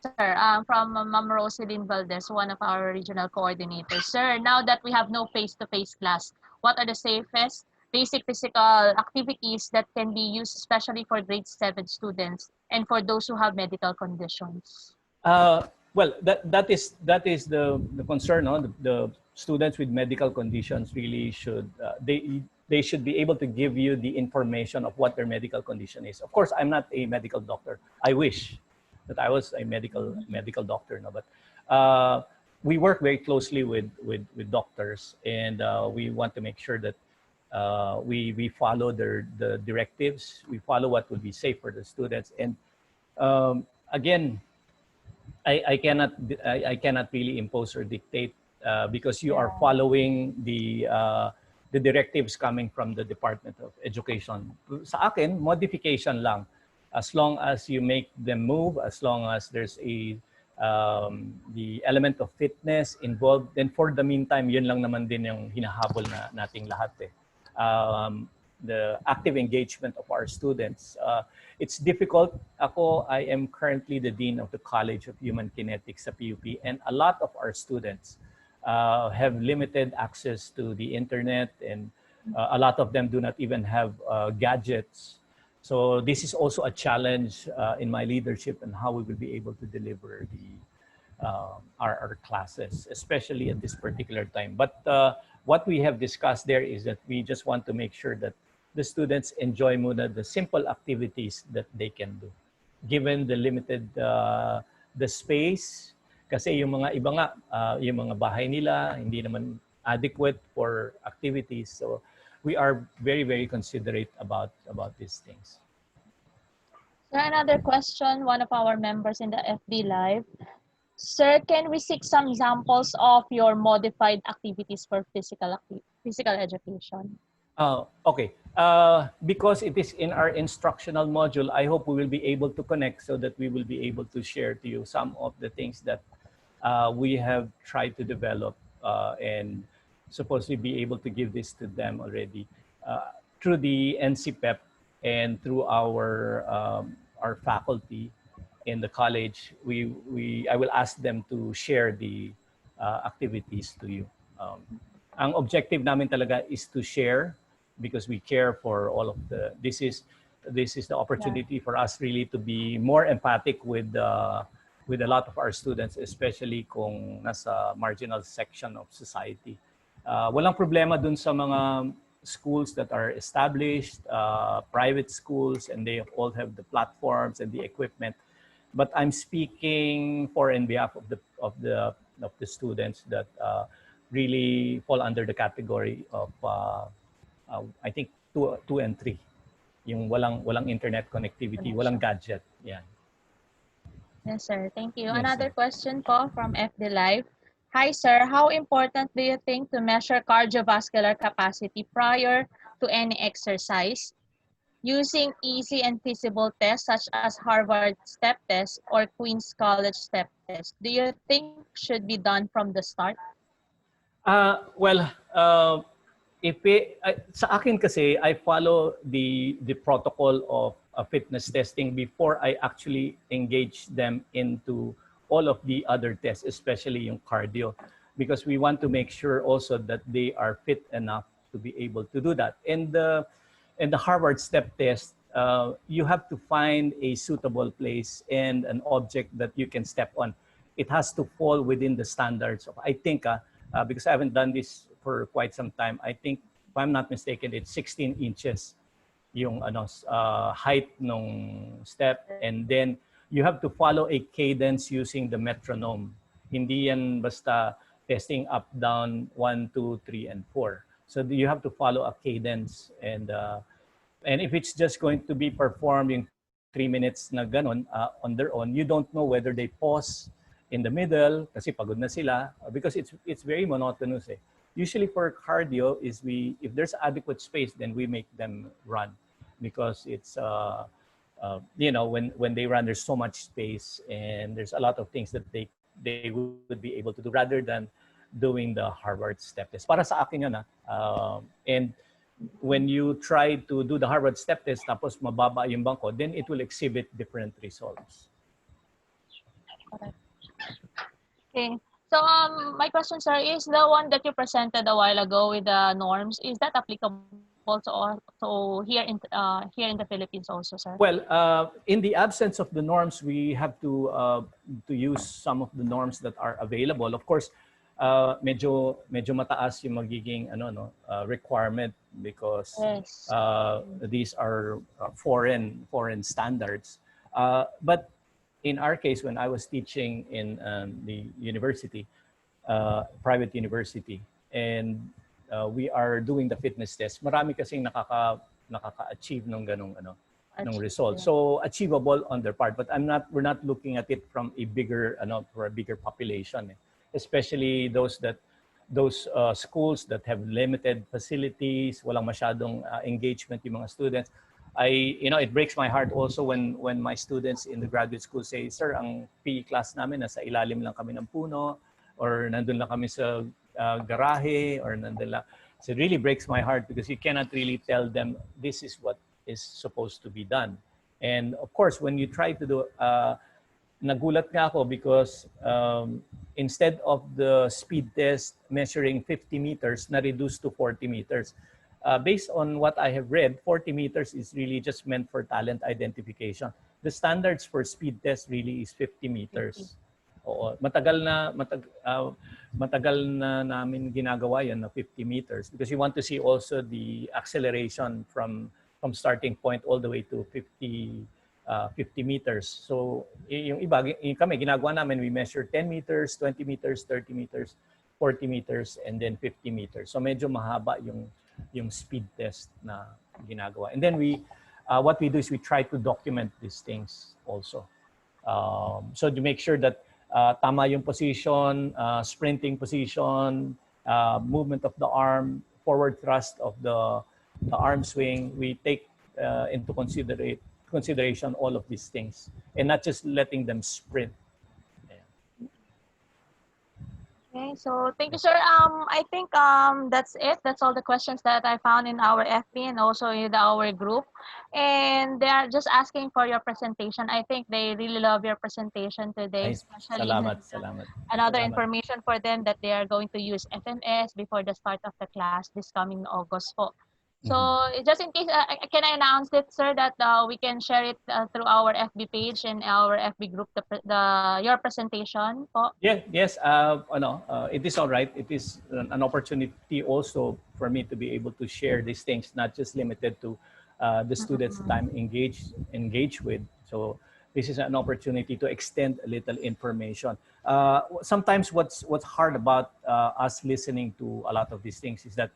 Speaker 2: sir, from Ma'am Rosalyn Valdez, one of our regional coordinators. Sir, now that we have no face-to-face class, what are the safest basic physical activities that can be used, especially for grade 7 students and for those who have medical conditions?
Speaker 1: Well, that is the concern. No? The students with medical conditions really should they should be able to give you the information of what their medical condition is. Of course, I'm not a medical doctor. I wish that I was a medical doctor, no? But we work very closely with doctors, and we want to make sure that we follow the directives. We follow what will be safe for the students. And again, I cannot really impose or dictate because you are following the directives coming from the Department of Education. Sa akin, modification lang. As long as you make them move, as long as there's the element of fitness involved, then for the meantime, yun lang naman din yung hinahabol nating lahat eh. The active engagement of our students. It's difficult. I am currently the Dean of the College of Human Kinetics sa PUP, and a lot of our students have limited access to the internet, and a lot of them do not even have gadgets. So this is also a challenge in my leadership and how we will be able to deliver our classes, especially at this particular time. But what we have discussed there is that we just want to make sure that the students enjoy muna the simple activities that they can do. Given the limited the space, kasi yung mga iba nga, yung mga bahay nila, hindi naman adequate for activities. So we are very, very considerate about these things.
Speaker 2: So another question, one of our members in the FB Live. Sir, can we seek some examples of your modified activities for physical education?
Speaker 1: Okay. Because it is in our instructional module, I hope we will be able to connect so that we will be able to share to you some of the things that we have tried to develop and supposedly be able to give this to them already through the NCPEP and through our faculty in the college. I will ask them to share the activities to you. Ang objective namin talaga is to share because we care for all of this is the opportunity for us really to be more empathic with a lot of our students, especially kung nasa marginal section of society. Walang problema dun sa mga schools that are established, private schools, and they all have the platforms and the equipment. But I'm speaking for and behalf of the students that really fall under the category of I think 2 and 3. Yung walang internet connectivity, walang gadget. Yeah.
Speaker 2: Yes, sir. Thank you.
Speaker 1: Yes,
Speaker 2: Another
Speaker 1: sir.
Speaker 2: question po from FB Live. Hi, sir. How important do you think to measure cardiovascular capacity prior to any exercise using easy and feasible tests such as Harvard step test or Queen's College step test? Do you think should be done from the start?
Speaker 1: Well, sa akin kasi, I follow the protocol of fitness testing before I actually engage them into all of the other tests, especially yung cardio, because we want to make sure also that they are fit enough to be able to do that. And the Harvard step test, you have to find a suitable place and an object that you can step on. It has to fall within the standards of, I think, because I haven't done this for quite some time, I think, if I'm not mistaken, it's 16 inches yung height nung step, and then you have to follow a cadence using the metronome. Hindi yan basta testing up, down, 1, 2, 3, and 4. So you have to follow a cadence, and if it's just going to be performed in 3 minutes na ganon on their own, you don't know whether they pause in the middle kasi pagod na sila, because it's very monotonous. Usually for cardio is if there's adequate space, then we make them run, because it's when they run, there's so much space and there's a lot of things that they would be able to do rather than doing the Harvard step test. Para sa akin yun, and when you try to do the Harvard step test tapos mababa yung bangko, then it will exhibit different results.
Speaker 2: Okay. So my question, sir, is the one that you presented a while ago with the norms, is that applicable to here in the Philippines also, sir?
Speaker 1: Well, in the absence of the norms, we have to use some of the norms that are available. Of course, medyo mataas yung magiging requirement because
Speaker 2: Yes.
Speaker 1: These are foreign standards. But in our case, when I was teaching in the university, private university, and we are doing the fitness test, marami kasing nakaka-achieve ng ganong ng result. So achievable on their part, but we're not looking at it from a bigger for a bigger population, especially those schools that have limited facilities, walang masyadong engagement yung mga students. It breaks my heart also when my students in the graduate school say, "Sir, ang PE class namin nasa ilalim lang kami ng puno, or nandun lang kami sa garahe, or nandun lang." So it really breaks my heart because you cannot really tell them this is what is supposed to be done. And of course, when you try to do, nagulat nga ako because instead of the speed test measuring 50 meters, na-reduced to 40 meters. Based on what I have read, 40 meters is really just meant for talent identification. The standards for speed test really is 50 meters. Oo, matagal na namin ginagawa yan na 50 meters because you want to see also the acceleration from starting point all the way to 50 meters. So yung iba, kami ginagawa namin, we measure 10 meters, 20 meters, 30 meters, 40 meters, and then 50 meters. So medyo mahaba yung speed test na ginagawa. And then what we do is we try to document these things also. So to make sure that tama yung position, sprinting position, movement of the arm, forward thrust of the arm swing, we take into consideration all of these things and not just letting them sprint.
Speaker 2: Okay, so thank you, sir. I think that's it. That's all the questions that I found in our FB and also in our group. And they are just asking for your presentation. I think they really love your presentation today,
Speaker 1: Ay,
Speaker 2: especially
Speaker 1: salamat, salamat,
Speaker 2: another
Speaker 1: salamat.
Speaker 2: information for them that they are going to use FMS before the start of the class this coming August po. So
Speaker 1: Mhm.
Speaker 2: just in case, can I announce it, sir, that we can share it through our FB page and our FB group, your presentation po?
Speaker 1: Yeah, yes, it is all right. It is an opportunity also for me to be able to share these things, not just limited to the students that I'm engaged with. So this is an opportunity to extend a little information. Sometimes what's hard about us listening to a lot of these things is that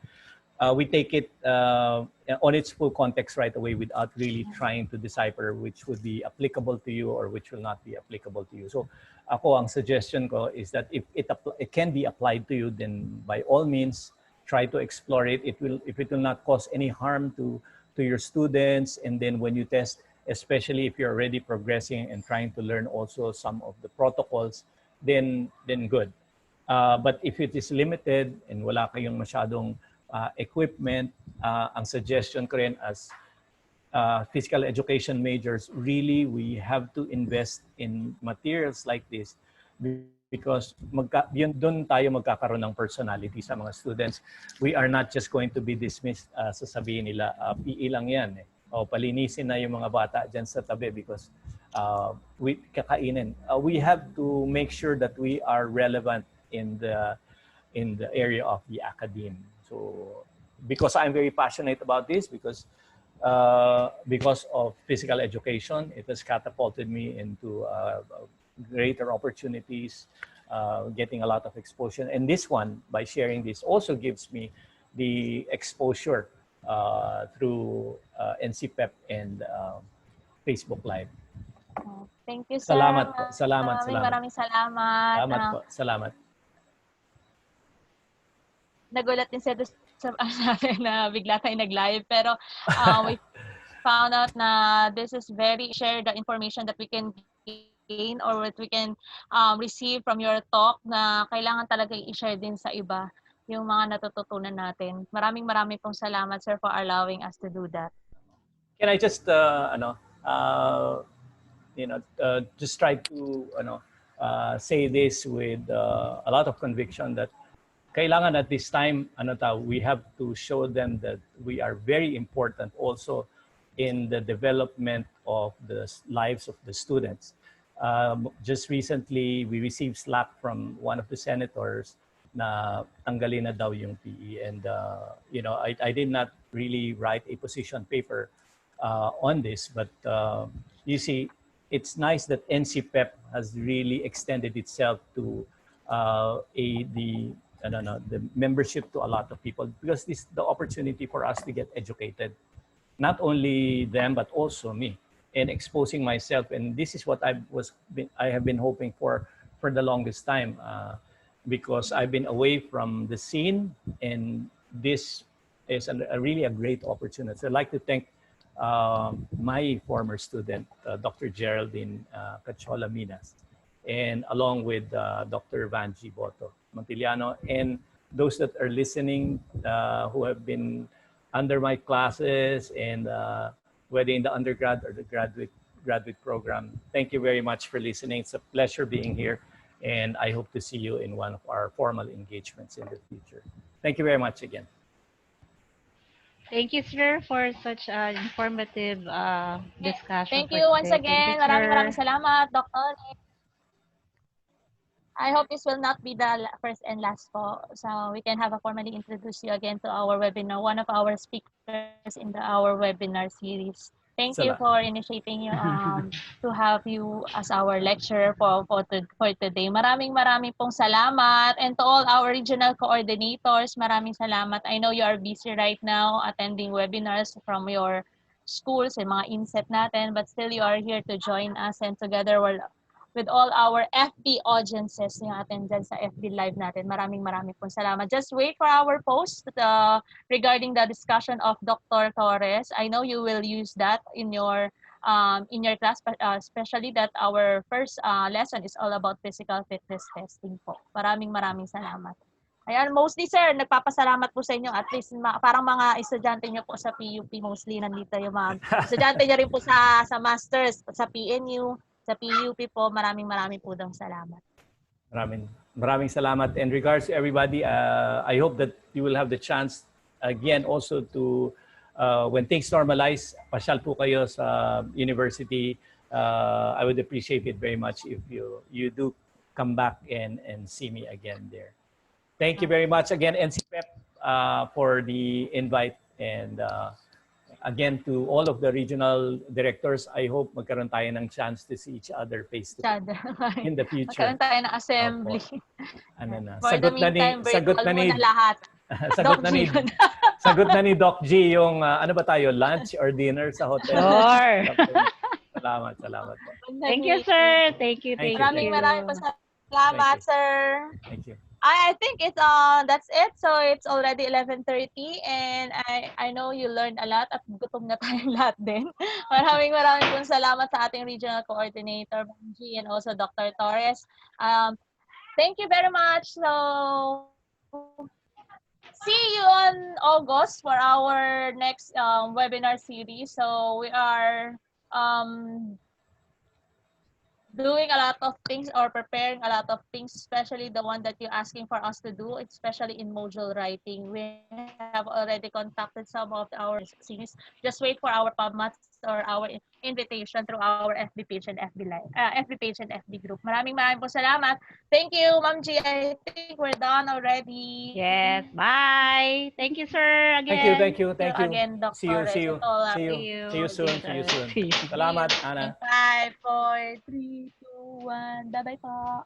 Speaker 1: we take it on its full context right away without really trying to decipher which would be applicable to you or which will not be applicable to you. So ako, ang suggestion ko is that if it can be applied to you, then by all means, try to explore it. If it will not cause any harm to your students, and then when you test, especially if you're already progressing and trying to learn also some of the protocols, then good. But if it is limited and wala kayong masyadong equipment, ang suggestion ko rin as physical education majors, really we have to invest in materials like this because yun doon tayo magkakaroon ng personality sa mga students. We are not just going to be dismissed, sasabihin nila, PE lang yan eh. O palinisin na yung mga bata dyan sa tabi because we kakainin. We have to make sure that we are relevant in the area of the academe. So because I'm very passionate about this, because of physical education, it has catapulted me into greater opportunities, getting a lot of exposure. And this one, by sharing this, also gives me the exposure through NCPEP and Facebook Live.
Speaker 2: Thank you, sir.
Speaker 1: Salamat po. Salamat, salamat.
Speaker 2: Maraming salamat.
Speaker 1: Salamat po. Salamat.
Speaker 2: Nagulat din sa natin na bigla tayo nag-live. Pero we found out na this is very share the information that we can gain or what we can receive from your talk na kailangan talaga i-share din sa iba yung mga natututunan natin. Maraming pong salamat, sir, for allowing us to do that.
Speaker 1: Can I just, just try to, say this with a lot of conviction that kailangan at this time, we have to show them that we are very important also in the development of the lives of the students. Just recently, we received slack from one of the senators na tanggalin na daw yung PE. And, I did not really write a position paper on this, but you see, it's nice that NCPEP has really extended itself to the membership to a lot of people because this is the opportunity for us to get educated. Not only them, but also me, and exposing myself. And this is what I have been hoping for the longest time, because I've been away from the scene, and this is really a great opportunity. So I'd like to thank my former student, Dr. Geraldine Cachola Minas, and along with Dr. Vanji Boto Montiliano, and those that are listening who have been under my classes and whether in the undergrad or the graduate program. Thank you very much for listening. It's a pleasure being here, and I hope to see you in one of our formal engagements in the future. Thank you very much again.
Speaker 3: Thank you, sir, for such an informative discussion.
Speaker 2: Thank you once again. Maraming salamat, Dr. I hope this will not be the first and last po. So we can have a formally introduce you again to our webinar, one of our speakers in our webinar series. Thank you for initiating you to have you as our lecturer for today. Maraming pong salamat. And to all our regional coordinators, maraming salamat. I know you are busy right now attending webinars from your schools and mga inset natin, but still you are here to join us, and together with all our FB audiences yung atin dyan sa FB Live natin. Maraming pong salamat. Just wait for our post regarding the discussion of Dr. Torres. I know you will use that in your in your class, especially that our first lesson is all about physical fitness testing po. Maraming salamat. Ayan, mostly sir, nagpapasalamat po sa inyo. At least parang mga estudyante niyo po sa PUP, mostly nandito yung mga estudyante niyo rin po sa masters, sa PNU, sa PUP po. Maraming po daw salamat.
Speaker 1: Maraming salamat. And regards to everybody, I hope that you will have the chance again also to, when things normalize, pasyal po kayo sa university. I would appreciate it very much if you do come back and see me again there. Thank you very much again, NCPEP, for the invite. And again, to all of the regional directors, I hope magkaroon tayo ng chance to see each other face to face in the future.
Speaker 2: Magkaroon tayo ng assembly.
Speaker 1: Ano na?
Speaker 2: For the meantime, virtual muna lahat.
Speaker 1: Sagot na ni Doc G yung ano ba tayo, lunch or dinner sa hotel.
Speaker 3: Sure.
Speaker 1: Salamat po.
Speaker 3: Thank you, sir. Thank you.
Speaker 2: Maraming po salamat, sir.
Speaker 1: Thank you.
Speaker 2: I think it's that's it. So it's already 11:30 and I know you learned a lot at gutom na tayong lahat din. Maraming pong salamat sa ating regional coordinator Dji and also Dr. Torres. Thank you very much. So see you on August for our next webinar series. So we are doing a lot of things or preparing a lot of things, especially the one that you're asking for us to do, especially in module writing. We have already contacted some of our seniors. Just wait for our PubMats or our invitation through our FB page and FB group. Maraming po salamat. Thank you, Ma'am G. I think we're done already.
Speaker 3: Yes. Bye. Thank you, sir. Again.
Speaker 1: Thank you.
Speaker 2: Again, Dr.
Speaker 1: See you soon. Salamat, Ana.
Speaker 2: 5, 4, 3, 2, 1. Bye-bye po.